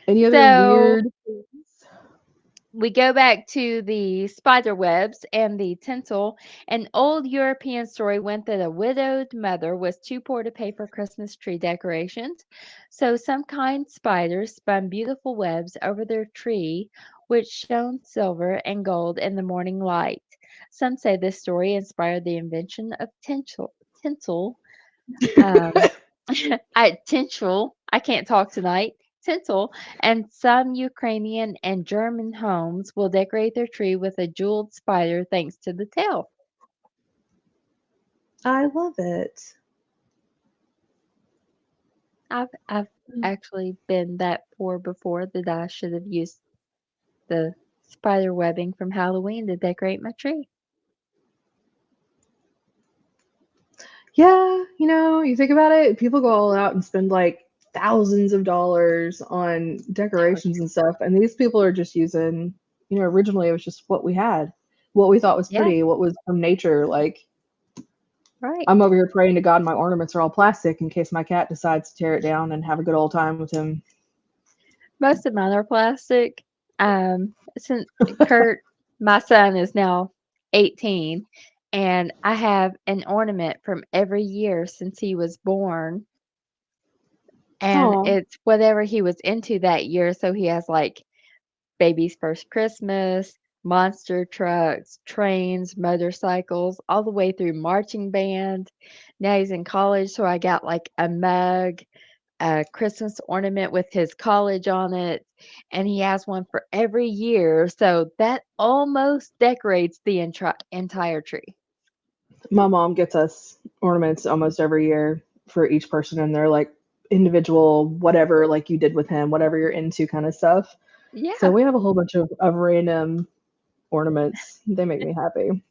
Any other So weird things? we go back to the spider webs and the tinsel. An old European story went that a widowed mother was too poor to pay for Christmas tree decorations. So some kind spiders spun beautiful webs over their tree, which shone silver and gold in the morning light. Some say this story inspired the invention of tinsel. I can't talk tonight. Tinsel, and some Ukrainian and German homes will decorate their tree with a jeweled spider thanks to the tale. I love it. I've actually been that poor before that I should have used the spider webbing from Halloween to decorate my tree. Yeah, you think about it, people go all out and spend like thousands of dollars on decorations and stuff, and these people are just using, originally it was just what we had, what we thought was Yeah, pretty, what was from nature. Like, right. I'm over here praying to God my ornaments are all plastic in case my cat decides to tear it down and have a good old time with him. Most of mine are plastic. Since Kurt, my son, is now 18, and I have an ornament from every year since he was born, and Oh, it's whatever he was into that year. So he has like baby's first Christmas, monster trucks, trains, motorcycles, all the way through marching band. Now he's in college, so I got like a mug, a Christmas ornament with his college on it, and he has one for every year. So that almost decorates the entire tree. my mom gets us ornaments almost every year for each person, and they're like individual, whatever, like you did with him, whatever you're into kind of stuff. So Yeah. we have a whole bunch of random ornaments. They make me happy.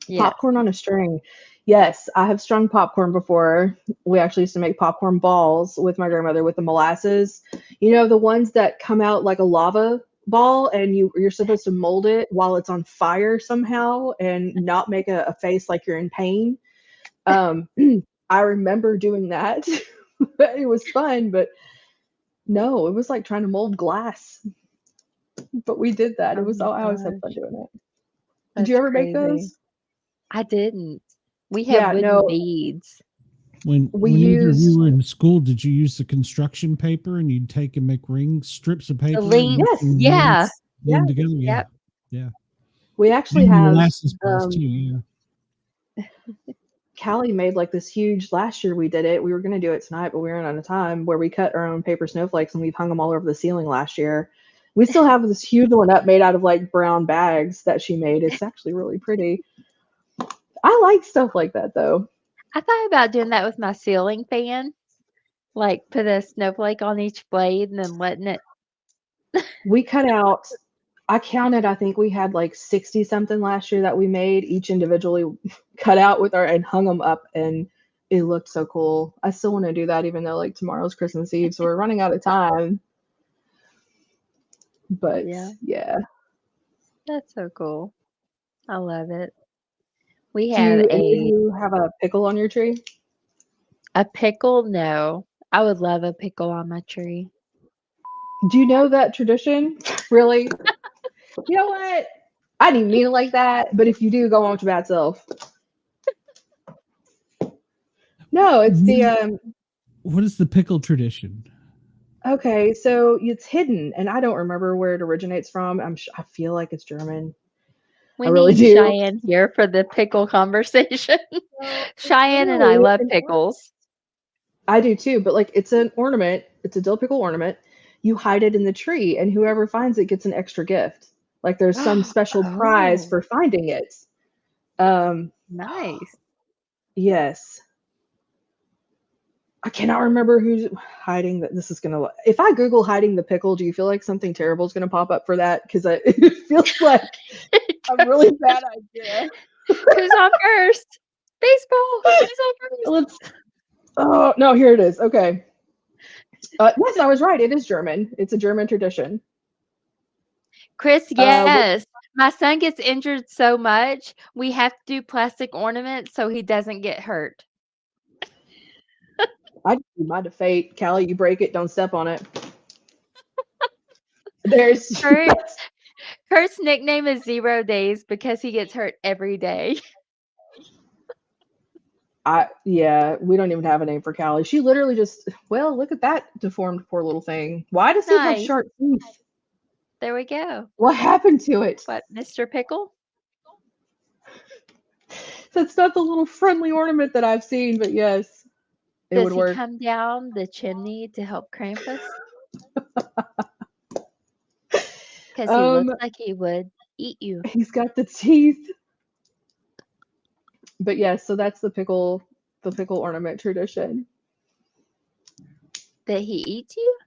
Yeah. Popcorn on a string. Yes, I have strung popcorn before. We actually used to make popcorn balls with my grandmother with the molasses. The ones that come out like a lava ball, and you're supposed to mold it while it's on fire somehow and not make a face like you're in pain. I remember doing that. It was fun, but no, it was like trying to mold glass. But we did that. Oh my I always had fun gosh. doing it. Did you That's ever make crazy. those? I didn't. We have Yeah, wooden no, beads. When we either of you used were in school, did you use the construction paper and you'd take and make rings, strips of The paper, and link. make yes, them Yeah. yeah. blend together? Yeah, Yep. yeah. We actually And the have molasses balls too. Yeah. Callie made like this huge, last year we did it. We were going to do it tonight, but we ran out of time, where we cut our own paper snowflakes and we've hung them all over the ceiling last year. We still have this huge one up made out of like brown bags that she made. It's actually really pretty. I like stuff like that though. I thought about doing that with my ceiling fan. Like put a snowflake on each blade and then letting it. We cut out, I counted, I think we had like 60 something last year that we made, each individually cut out with and hung them up, and it looked so cool. I still want to do that, even though like tomorrow's Christmas Eve, so we're running out of time. But yeah. That's so cool. I love it. We Do have any of you have a pickle on your tree? a pickle. No, I would love a pickle on my tree. Do you know that tradition? Really? You know what? I didn't mean it like that, but if you do, go on with your bad self. No, it's the What is the pickle tradition? okay, so it's hidden, and I don't remember where it originates from. I feel like it's German. We I really need do. Cheyenne here for the pickle conversation. Cheyenne and I love pickles. I do too, but like it's an ornament. It's a dill pickle ornament. You hide it in the tree, and whoever finds it gets an extra gift. Like there's some special prize for finding it. Nice. Yes. I cannot remember who's hiding that. This is gonna. If I Google hiding the pickle, do you feel like something terrible is gonna pop up for that? Because it feels like a really bad idea. Who's on first? Baseball. Who's on first? Let's. Oh no! Here it is. Okay. Yes, I was right. It is German. It's a German tradition. Chris, yes. My son gets injured so much, we have to do plastic ornaments so he doesn't get hurt. I do mine to fate. Callie, you break it, don't step on it. There's Kurt's nickname is 0 days because he gets hurt every day. Yeah, we don't even have a name for Callie. She literally just, well, look at that deformed poor little thing. Why does he have sharp teeth? There we go. What happened to it? What, Mr. Pickle? That's not the little friendly ornament that I've seen, but yes, it would work. Does he come down the chimney to help Krampus? Because he looks like he would eat you. He's got the teeth. But yes, so that's the pickle ornament tradition. That he eats you?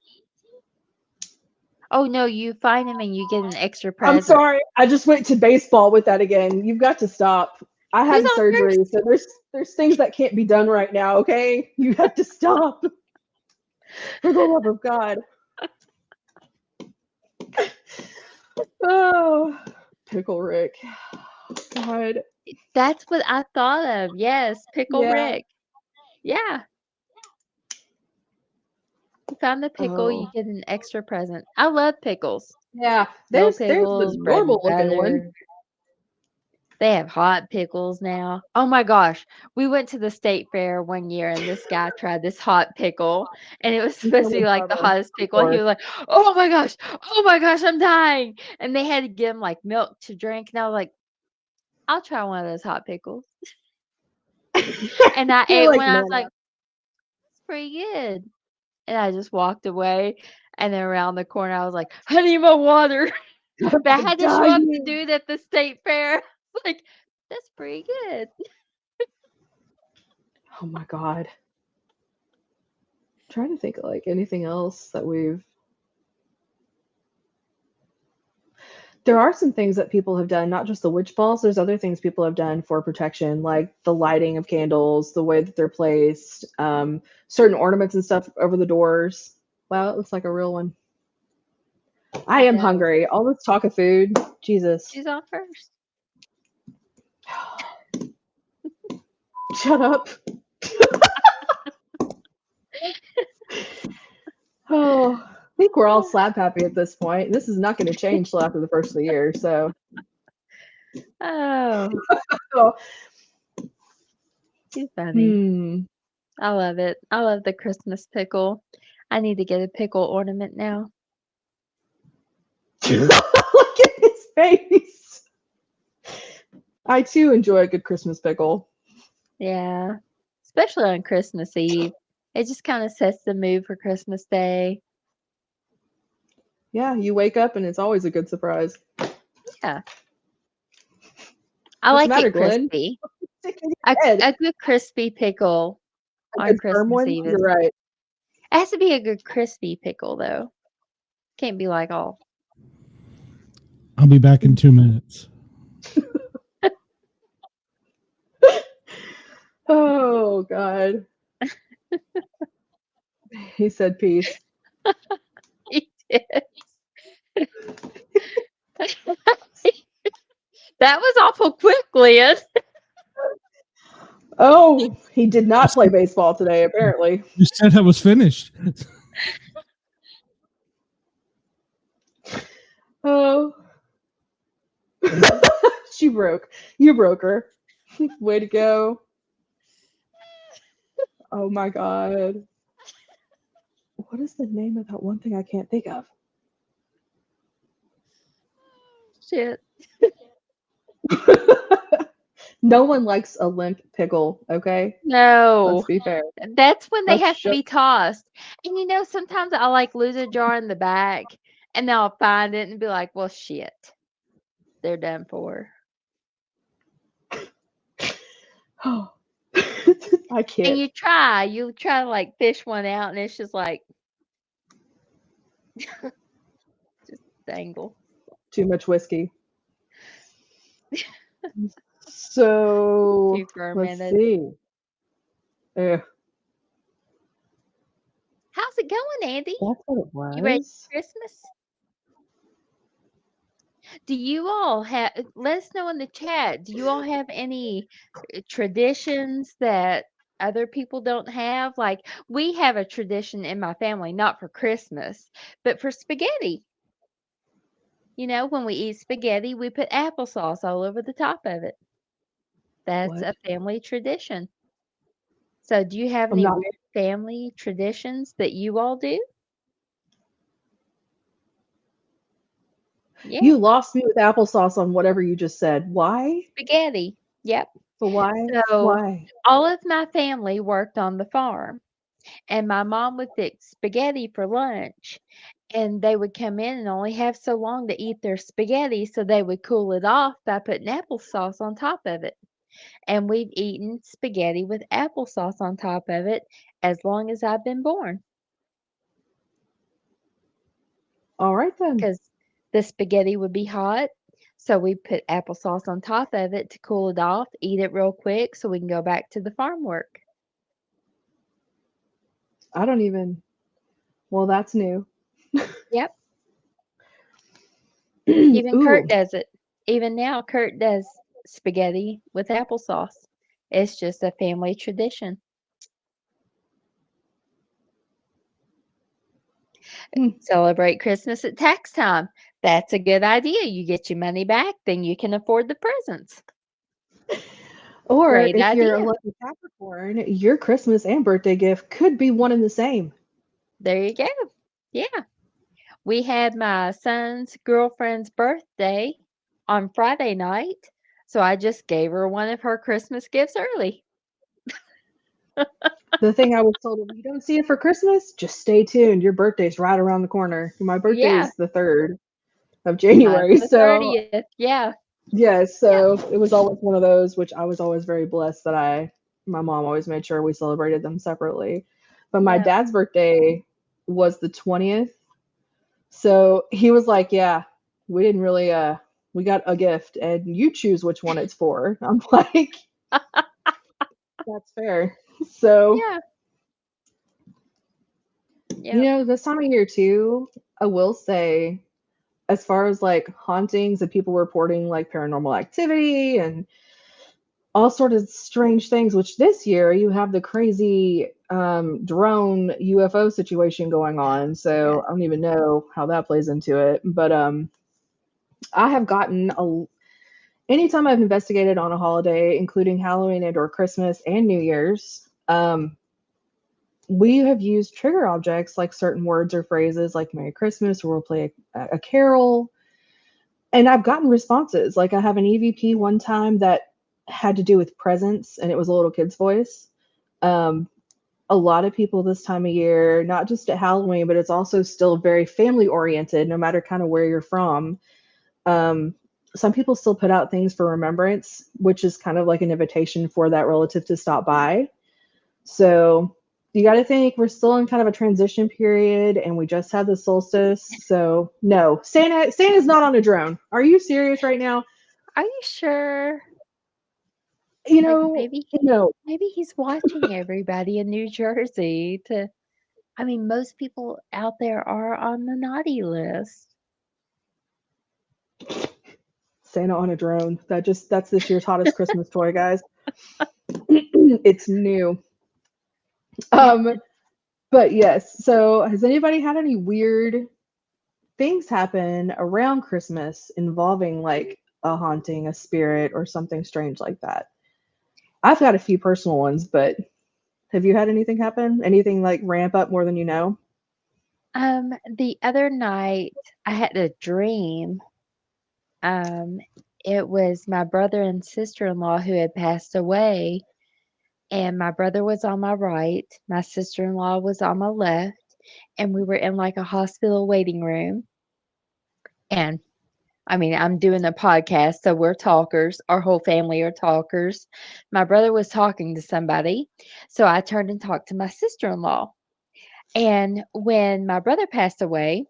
Oh no, you find him and you get an extra present. I'm sorry, I just went to baseball with that again. You've got to stop. I had surgery, so there's things that can't be done right now, okay? You have to stop. For the love of God. Oh, Pickle Rick. God. That's what I thought of. Yes, Pickle Rick. Yeah. You found the pickle, you get an extra present. I love pickles. Yeah, there's pickles, the normal looking one. They have hot pickles now. Oh my gosh. We went to the state fair one year and this guy tried this hot pickle and it was supposed to be like the hottest pickle. And he was like, oh my gosh, I'm dying. And they had to give him like milk to drink. And I was like, I'll try one of those hot pickles. And I ate one. I was like, it's pretty good. And I just walked away. And then around the corner, I was like, I need my water. But I had to show up to do it at the state fair. Like, that's pretty good. Oh my God. I'm trying to think of like anything else that there are some things that people have done, not just the witch balls. There's other things people have done for protection, like the lighting of candles, the way that they're placed, certain ornaments and stuff over the doors. Wow, it looks like a real one. I am hungry. All this talk of food. Jesus. She's on first. Shut up. Oh, I think we're all slap happy at this point. This is not going to change till after the first of the year. So. Oh. Too funny. I love it. I love the Christmas pickle. I need to get a pickle ornament now. Look at his face. I too enjoy a good Christmas pickle. Yeah. Especially on Christmas Eve. It just kind of sets the mood for Christmas Day. Yeah, you wake up and it's always a good surprise. Yeah. I What's the like matter, it Glenn? crispy. Sticking your head. A good crispy pickle A on good firm Christmas one? Eve You're is. right. It has to be a good crispy pickle, though. Can't be like all. I'll be back in 2 minutes. Oh, God. He said peace. He did. That was awful quick, Liz. Oh, he did not play baseball today, apparently. You said I was finished. Oh. She broke. You broke her. Way to go. Oh my God. What is the name of that one thing I can't think of? Shit. No one likes a limp pickle, okay? No. Let's be fair. That's when they Let's have to be tossed. And you know, sometimes I'll like lose a jar in the back and then I'll find it and be like, well, shit. They're done for. Oh. I And can't. you try to like fish one out and it's just like just dangle. Too much whiskey. So Too let's fermented. see. How's it going, Andy? That's what it You ready was. for Christmas? Do you all have, let us know in the chat, do you all have any traditions that other people don't have? Like, we have a tradition in my family, not for Christmas, but for spaghetti. You know, when we eat spaghetti, we put applesauce all over the top of it. That's What? a family tradition. So, do you have I'm any not. weird family traditions that you all do? Yeah, You lost me with applesauce on whatever you just said. Why? spaghetti. Yep. But why? So, Why? all of my family worked on the farm, and my mom would fix spaghetti for lunch. And they would come in and only have so long to eat their spaghetti, so they would cool it off by putting applesauce on top of it. And we've eaten spaghetti with applesauce on top of it as long as I've been born. All right then. Because the spaghetti would be hot, so we put applesauce on top of it to cool it off, eat it real quick so we can go back to the farm work. I don't even. Well, that's new. Yep. Even Kurt Ooh, does it. Even now, Kurt does spaghetti with applesauce. It's just a family tradition. Hmm. Celebrate Christmas at tax time. That's a good idea. You get your money back, then you can afford the presents. Or Great if you're a idea. lucky Capricorn, your Christmas and birthday gift could be one and the same. There you go. Yeah. We had my son's girlfriend's birthday on Friday night, so I just gave her one of her Christmas gifts early. The thing I was told, if you don't see it for Christmas, just stay tuned. Your birthday's right around the corner. My birthday Yeah. is the 3rd of Mine's January. the So 30th. Yeah. yeah, so it was always one of those, which I was always very blessed that my mom always made sure we celebrated them separately. But my Yeah. dad's birthday was the 20th. So he was like, yeah, we didn't really, we got a gift and you choose which one it's for. I'm like, that's fair. So, Yeah. you Yep. know, this time of year too, I will say, as far as like hauntings and people reporting like paranormal activity and all sorts of strange things, which this year you have the crazy drone UFO situation going on. So Yes. I don't even know how that plays into it. But I have gotten anytime I've investigated on a holiday, including Halloween and or Christmas and New Year's, we have used trigger objects like certain words or phrases like Merry Christmas, or we'll play a carol. And I've gotten responses. Like I have an EVP one time that had to do with presence, and it was a little kid's voice. A lot of people this time of year, not just at Halloween, but it's also still very family oriented, no matter kind of where you're from. Some people still put out things for remembrance, which is kind of like an invitation for that relative to stop by. So you got to think we're still in kind of a transition period, and we just had the solstice. So no, Santa's not on a drone. Are you serious right now? Are you sure? You Like, know, maybe no. he's watching everybody in New Jersey to. I mean, most people out there are on the naughty list. Santa on a drone. That's this year's hottest Christmas toy, guys. It's new. But yes, so has anybody had any weird things happen around Christmas involving like a haunting, a spirit, or something strange like that? I've got a few personal ones, but have you had anything happen? Anything like ramp up more than you know? The other night I had a dream. It was my brother and sister-in-law who had passed away, and my brother was on my right, my sister-in-law was on my left, and we were in like a hospital waiting room. And I mean, I'm doing a podcast, so we're talkers. Our whole family are talkers. My brother was talking to somebody, so I turned and talked to my sister-in-law. And when my brother passed away,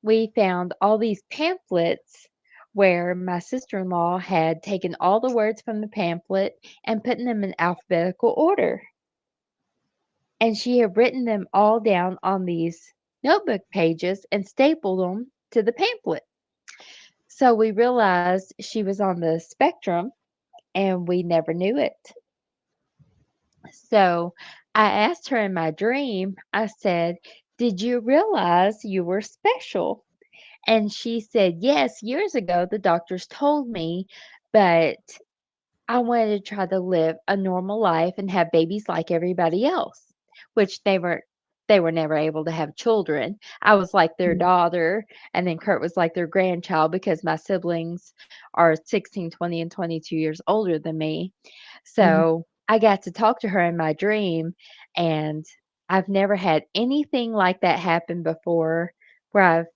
we found all these pamphlets where my sister-in-law had taken all the words from the pamphlet and put them in alphabetical order. And she had written them all down on these notebook pages and stapled them to the pamphlet. So we realized she was on the spectrum, and we never knew it. So I asked her in my dream, I said, "Did you realize you were special?" And she said, "Yes, years ago, the doctors told me, but I wanted to try to live a normal life and have babies like everybody else," which they were never able to have children. I was like their daughter, and then Kurt was like their grandchild because my siblings are 16, 20, and 22 years older than me. So I got to talk to her in my dream, and I've never had anything like that happen before, where I've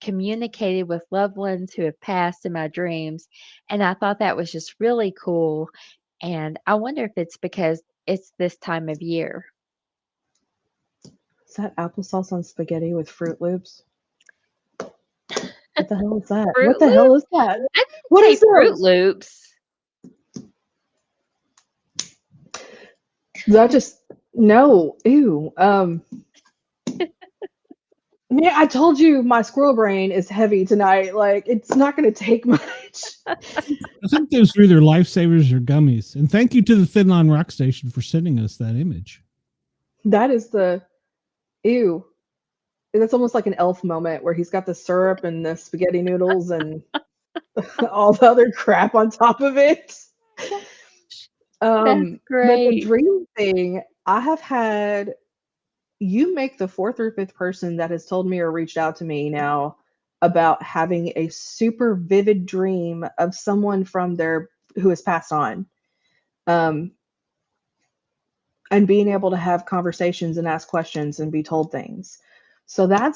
communicated with loved ones who have passed in my dreams, and I thought that was just really cool, and I wonder if it's because it's this time of year. Is that applesauce on spaghetti with Fruit Loops? What the hell is that? Fruit What the hell is that? I didn't What say is Fruit this? Loops. That just no. Ew. Yeah, I told you my squirrel brain is heavy tonight. Like, it's not going to take much. I think those were either lifesavers or gummies. And thank you to the Thin Line Rock Station for sending us that image. That is the ew. That's almost like an elf moment where he's got the syrup and the spaghetti noodles and all the other crap on top of it. That's But the great. dream thing, I have had, you make the fourth or fifth person that has told me or reached out to me now about having a super vivid dream of someone from their who has passed on. And being able to have conversations and ask questions and be told things. So that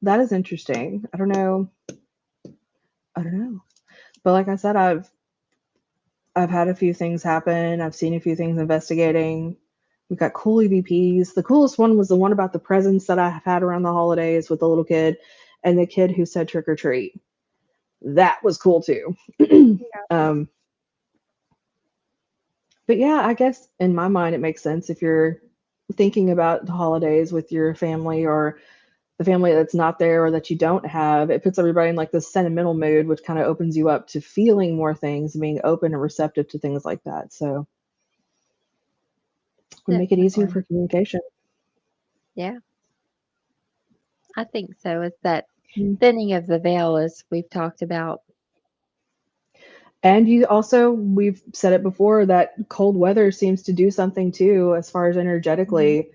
is interesting. I don't know. But like I said, I've had a few things happen. I've seen a few things investigating. We've got cool EVPs. The coolest one was the one about the presents that I have had around the holidays with the little kid and the kid who said trick or treat. That was cool too. But yeah, I guess in my mind, it makes sense if you're thinking about the holidays with your family or the family that's not there or that you don't have. It puts everybody in like this sentimental mood, which kind of opens you up to feeling more things and being open and receptive to things like that. So we make it easier for communication. Yeah. I think so. It's that thinning of the veil, as we've talked about. And we've said it before, that cold weather seems to do something too, as far as energetically.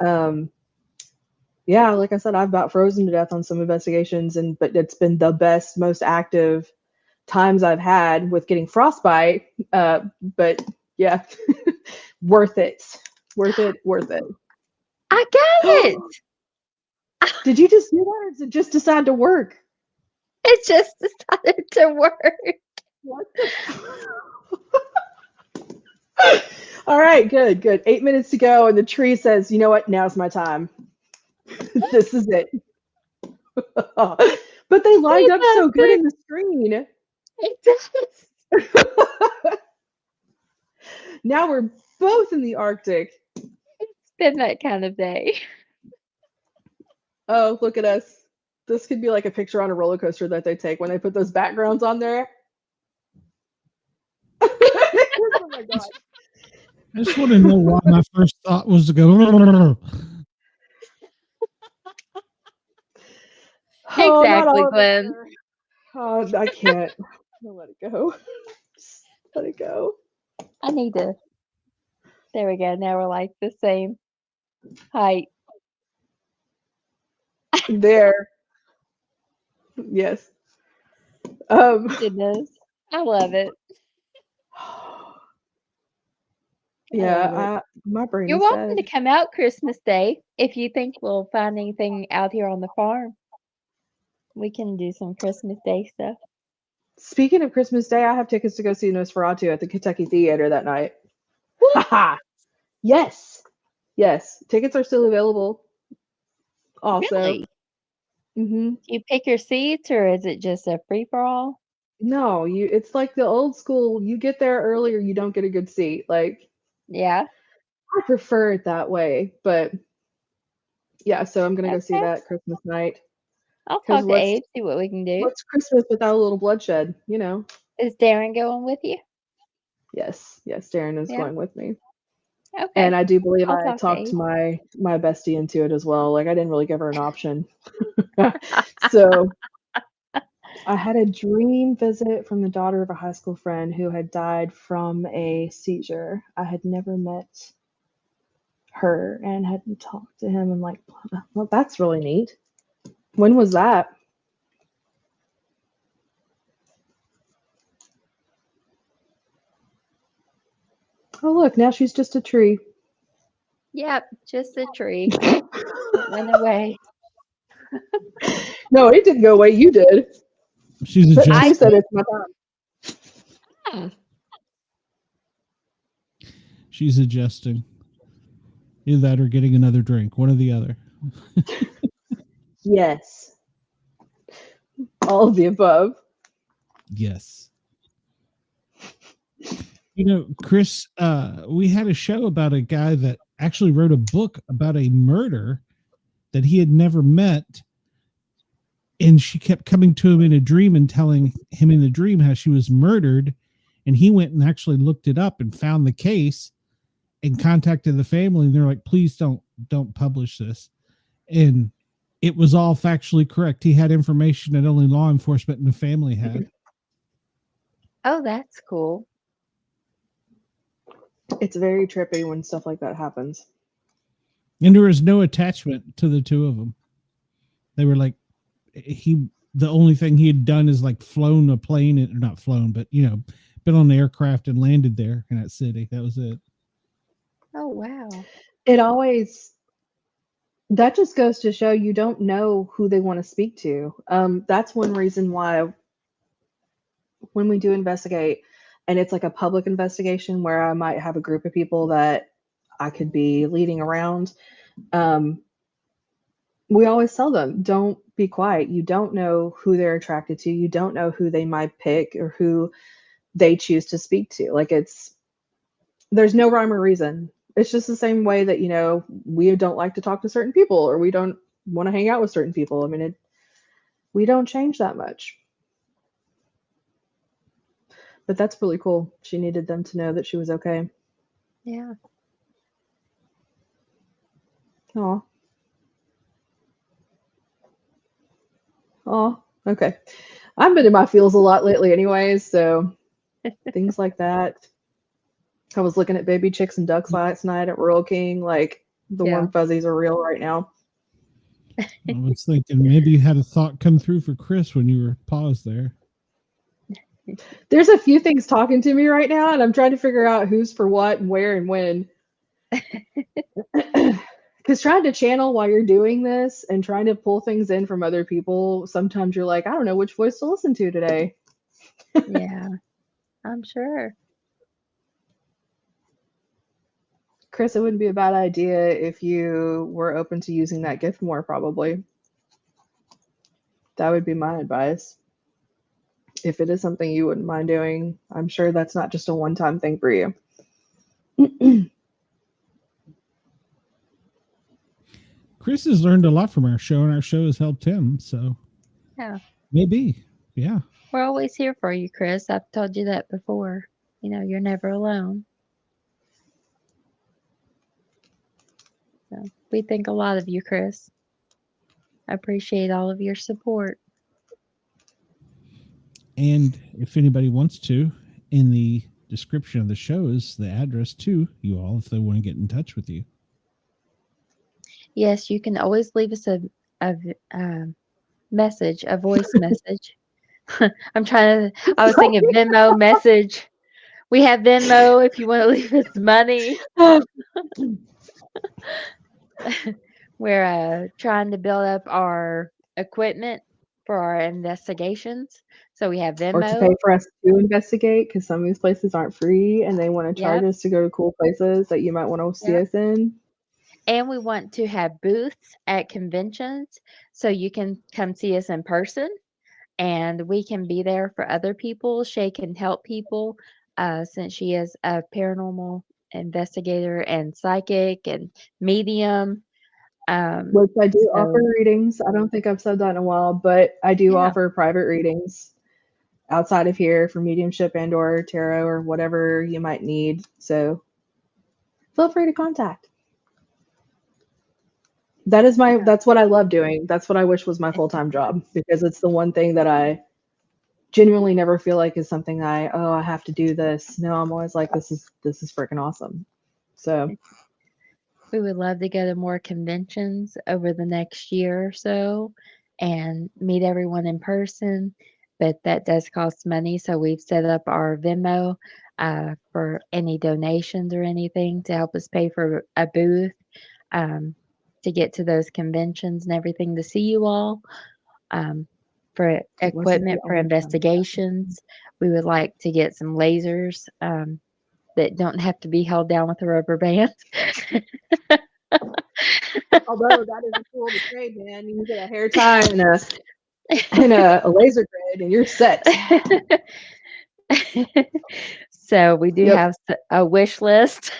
Yeah, like I said, I've about frozen to death on some investigations, but it's been the best, most active times I've had with getting frostbite. But yeah, worth it. Worth it. I got it. Did you just do that, or did it just decide to work? It just decided to work. What the All right, good. 8 minutes to go, and the tree says, "You know what? Now's my time. This is it." But they lined up so good in the screen. It does. Now we're both in the Arctic. It's been that kind of day. Oh, look at us. This could be like a picture on a roller coaster that they take when they put those backgrounds on there. Oh my God. I just want to know why my first thought was to go. Oh, not Exactly, all of us Glenn. are. Oh, I can't. I'll let it go. Just let it go. I need to. There we go. Now we're like the same height. There. Yes. Goodness. I love it. Yeah, my brain You're is welcome to dead. come out Christmas Day if you think we'll find anything out here on the farm. We can do some Christmas Day stuff. Speaking of Christmas Day, I have tickets to go see Nosferatu at the Kentucky Theater that night. Haha. Yes. Tickets are still available. Also. Really? Mm-hmm. Do you pick your seats or is it just a free for all? No, it's like the old school, you get there early or you don't get a good seat. Like, Yeah. I prefer it that way, but yeah, so I'm gonna go see Okay. that Christmas night. I'll 'Cause talk to Abe, see what we can do. What's Christmas without a little bloodshed, you know? Is Darren going with you? Yes, Darren is Yeah. going with me. Okay. And I do believe I'll I talk to talked Abe. my bestie into it as well. Like, I didn't really give her an option. So I had a dream visit from the daughter of a high school friend who had died from a seizure. I had never met her and hadn't talked to him. I'm like, well, that's really neat. When was that? Oh, look, now she's just a tree. Yep, just a tree. It went away. No, it didn't go away. You did. She's But adjusting. she said it's my time. She's adjusting. Either that or getting another drink. One or the other. Yes. All of the above. Yes. You know, Chris, we had a show about a guy that actually wrote a book about a murder that he had never met. And she kept coming to him in a dream and telling him in the dream how she was murdered. And he went and actually looked it up and found the case and contacted the family. And they're like, please don't publish this. And it was all factually correct. He had information that only law enforcement and the family had. Oh, that's cool. It's very trippy when stuff like that happens. And there was no attachment to the two of them. They were like, the only thing he had done is like flown a plane, or not flown, but been on the aircraft and landed there in that city. That was it. Oh, wow. That just goes to show you don't know who they want to speak to. That's one reason why when we do investigate, and it's like a public investigation where I might have a group of people that I could be leading around, we always tell them, don't be quiet. You don't know who they're attracted to. You don't know who they might pick or who they choose to speak to. Like, there's no rhyme or reason. It's just the same way that, we don't like to talk to certain people or we don't want to hang out with certain people. I mean, we don't change that much. But that's really cool. She needed them to know that she was okay. Yeah. Aw. Okay. I've been in my feels a lot lately anyways, so things like that. I was looking at baby chicks and ducks last night at Royal King. Like, the warm fuzzies are real right now. I was thinking maybe you had a thought come through for Chris when you were paused there. There's a few things talking to me right now, and I'm trying to figure out who's for what and where and when. Because trying to channel while you're doing this and trying to pull things in from other people, sometimes you're like, I don't know which voice to listen to today. Yeah, I'm sure. Chris, it wouldn't be a bad idea if you were open to using that gift more, probably. That would be my advice. If it is something you wouldn't mind doing, I'm sure that's not just a one-time thing for you. Chris has learned a lot from our show, and our show has helped him. So Yeah. maybe, yeah. We're always here for you, Chris. I've told you that before. You know, you're never alone. So we think a lot of you, Chris. I appreciate all of your support. And if anybody wants to, in the description of the show is the address to you all if they want to get in touch with you. Yes, you can always leave us a message, a voice message. I was thinking Venmo message. We have Venmo if you want to leave us money. We're trying to build up our equipment for our investigations. So we have Or to Venmo. pay for us to investigate, because some of these places aren't free and they want to charge us to go to cool places that you might want to see us in. And we want to have booths at conventions so you can come see us in person and we can be there for other people. Shay can help people since she is a paranormal investigator and psychic and medium. Which I do offer readings. I don't think I've said that in a while, but I do offer private readings outside of here for mediumship and or tarot or whatever you might need. So feel free to contact. That's what I love doing. That's what I wish was my full-time job, because it's the one thing that I genuinely never feel like is something I have to do this. No, I'm always like, this is freaking awesome. So we would love to go to more conventions over the next year or so and meet everyone in person, but that does cost money. So we've set up our Venmo for any donations or anything to help us pay for a booth to get to those conventions and everything to see you all. For equipment for investigations, we would like to get some lasers that don't have to be held down with a rubber band. Although that is a cool to trade, man. You can get a hair tie and a laser grid, and you're set. So we do have a wish list.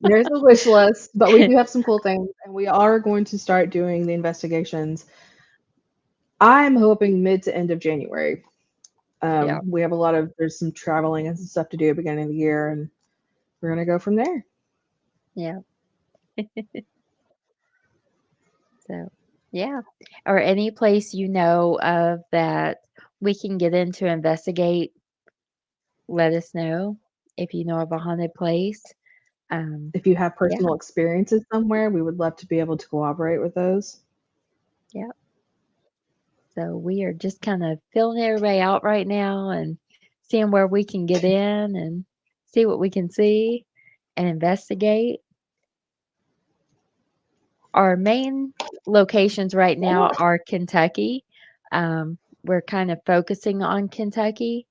There's a wish list, but we do have some cool things, and we are going to start doing the investigations. I'm hoping mid to end of January. We have there's some traveling and some stuff to do at the beginning of the year, and we're going to go from there. Yeah. So, yeah. Or any place you know of that we can get in to investigate, let us know if you know of a haunted place. If you have personal experiences somewhere, we would love to be able to cooperate with those. Yeah. So we are just kind of filling everybody out right now and seeing where we can get in and see what we can see and investigate. Our main locations right now are Kentucky. We're kind of focusing on Kentucky,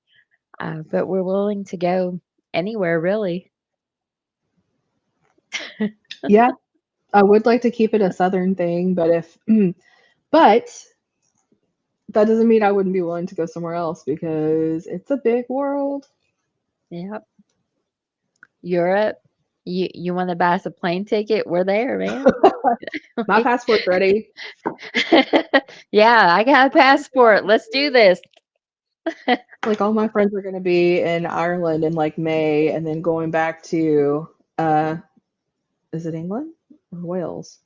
but we're willing to go anywhere, really. Yeah, I would like to keep it a Southern thing, but but that doesn't mean I wouldn't be willing to go somewhere else, because it's a big world. Yep. Europe. You want to buy us a plane ticket? We're there, man. My passport's ready. Yeah, I got a passport. Let's do this. Like, all my friends are going to be in Ireland in like May, and then going back to is it England or Wales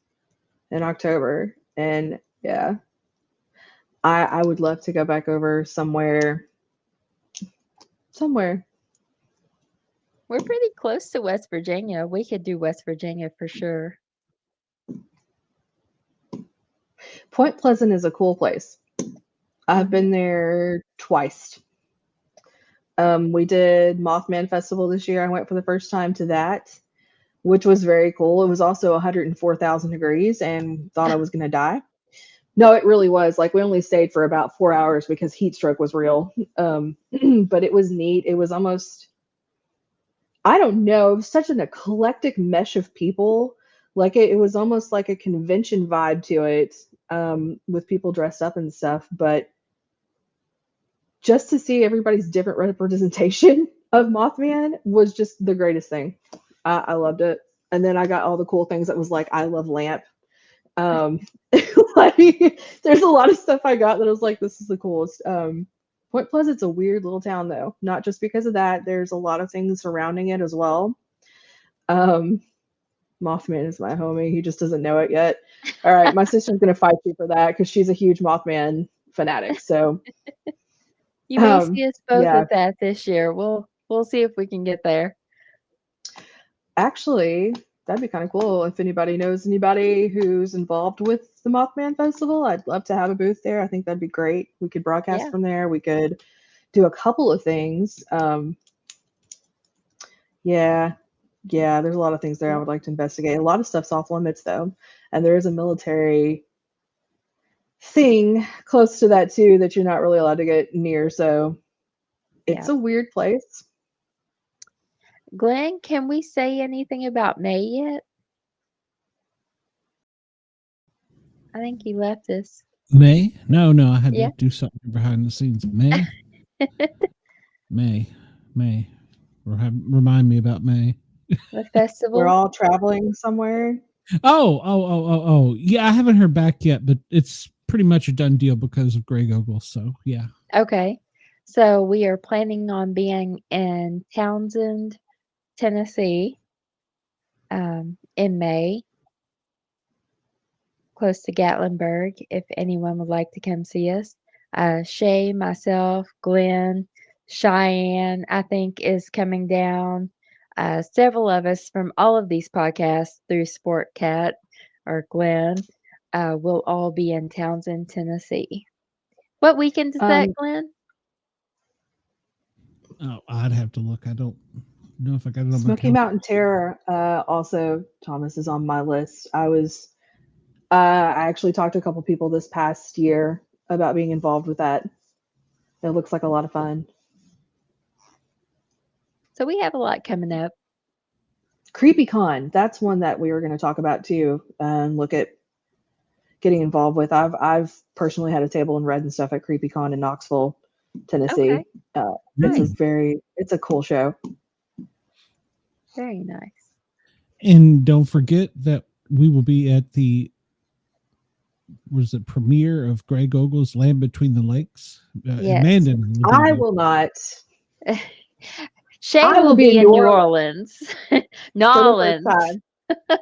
in October. And yeah, I would love to go back over somewhere. We're pretty close to West Virginia. We could do West Virginia for sure. Point Pleasant is a cool place. I've been there twice. We did Mothman Festival this year. I went for the first time to that, which was very cool. It was also 104,000 degrees and thought I was going to die. No, it really was. Like, we only stayed for about 4 hours because heat stroke was real. But it was neat. It was almost, I don't know, it was such an eclectic mesh of people. Like, it was almost like a convention vibe to it, with people dressed up and stuff. But just to see everybody's different representation of Mothman was just the greatest thing. I loved it. And then I got all the cool things that was like, I love lamp. Um, like, there's a lot of stuff I got that I was like, this is the coolest. Point Pleasant's a weird little town, though. Not just because of that. There's a lot of things surrounding it as well. Um, Mothman is my homie. He just doesn't know it yet. All right, my sister's gonna fight you for that because she's a huge Mothman fanatic. So You may see us both yeah. at that this year. We'll see if we can get there. Actually, that'd be kind of cool. If anybody knows anybody who's involved with the Mothman Festival, I'd love to have a booth there. I think that'd be great. We could broadcast Yeah. from there. We could do a couple of things. Yeah, there's a lot of things there I would like to investigate. A lot of stuff's off limits, though. And there is a military thing close to that, too, that you're not really allowed to get near. So it's a weird place. Glenn, can we say anything about May yet? I think he left us. May? No, I had Yeah. to do something behind the scenes. May? May. Remind me about May. The festival. We're all traveling somewhere. Oh. Yeah, I haven't heard back yet, but it's pretty much a done deal because of Greg Ogle. So, yeah. Okay. So we are planning on being in Townsend, Tennessee, in May, close to Gatlinburg, if anyone would like to come see us. Shay, myself, Glenn, Cheyenne, I think, is coming down. Several of us from all of these podcasts through Sportcat or Glenn will all be in Townsend, Tennessee. What weekend is that, Glenn? Oh, I'd have to look. I don't know if I got it on my Smoky calendar. Mountain Terror. Also, Thomas is on my list. I actually talked to a couple people this past year about being involved with that. It looks like a lot of fun. So we have a lot coming up. CreepyCon, that's one that we were going to talk about too, and look at getting involved with. I've personally had a table and read and stuff at CreepyCon in Knoxville, Tennessee. Okay. It's a cool show. Very nice. And don't forget that we will be at the premiere of Greg Ogle's Land Between the Lakes. Yes. Amanda, I will not. Shay I will be in New Orleans. Nolans.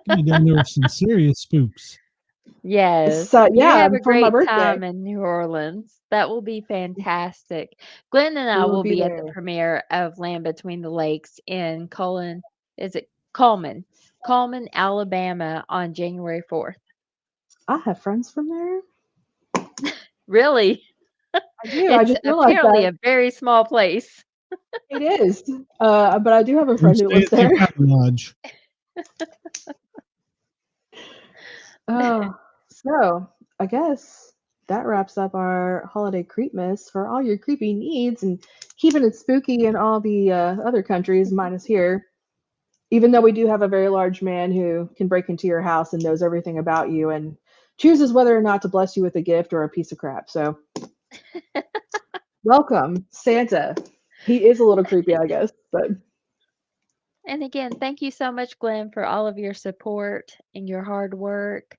You down there with some serious spooks. Yes. Yeah, you have a for my great birthday. time in New Orleans. That will be fantastic. Glenn and I will be at the premiere of Land Between the Lakes in Coleman, Alabama on January 4th. I have friends from there. Really? I do. It's I just realized apparently that. a very small place. It is. But I do have a friend who lives there. Lodge. So I guess that wraps up our holiday Creepmas for all your creepy needs and keeping it spooky in all the other countries minus here. Even though we do have a very large man who can break into your house and knows everything about you and chooses whether or not to bless you with a gift or a piece of crap. So welcome, Santa. He is a little creepy, I guess, but. And again, thank you so much, Glenn, for all of your support and your hard work,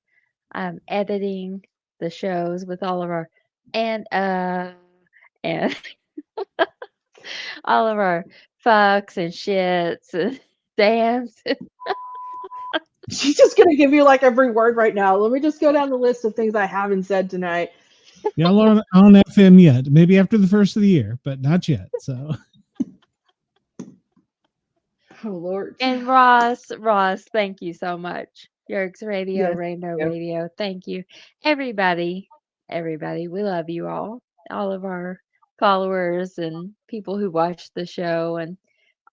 editing the shows with all of our and all of our fucks and shits and dams. She's just gonna give you like every word right now. Let me just go down the list of things I haven't said tonight. Y'all aren't on FM yet. Maybe after the first of the year, but not yet. So. Oh Lord. And Ross, thank you so much. Yerks Radio, Yes, Rainbow Radio, thank you. Everybody, we love you all. All of our followers and people who watch the show and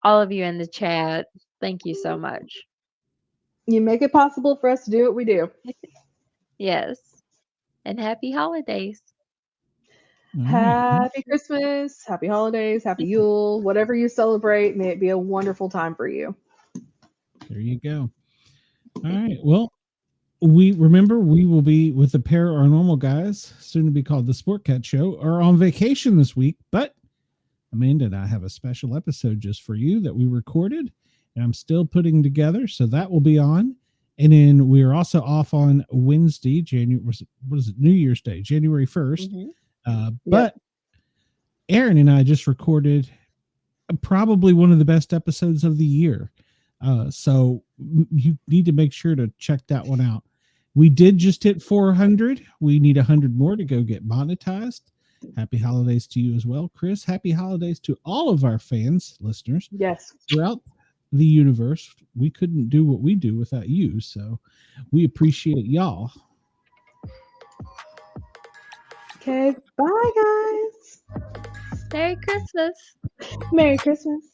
all of you in the chat. Thank you so much. You make it possible for us to do what we do. Yes. And happy holidays. All right. Happy Christmas, happy holidays, happy Yule, whatever you celebrate, may it be a wonderful time for you. There you go. All right. Well, we will be with the Paranormal guys, soon to be called the Sportcat Show, are on vacation this week, but Amanda and I have a special episode just for you that we recorded and I'm still putting together. So that will be on. And then we are also off on Wednesday, what is it? New Year's Day, January 1st. But Aaron and I just recorded probably one of the best episodes of the year. So you need to make sure to check that one out. We did just hit 400. We need 100 more to go get monetized. Happy holidays to you as well, Chris. Happy holidays to all of our fans, listeners. Yes. Throughout the universe. We couldn't do what we do without you. So we appreciate y'all. Okay. Bye, guys. Merry Christmas. Merry Christmas.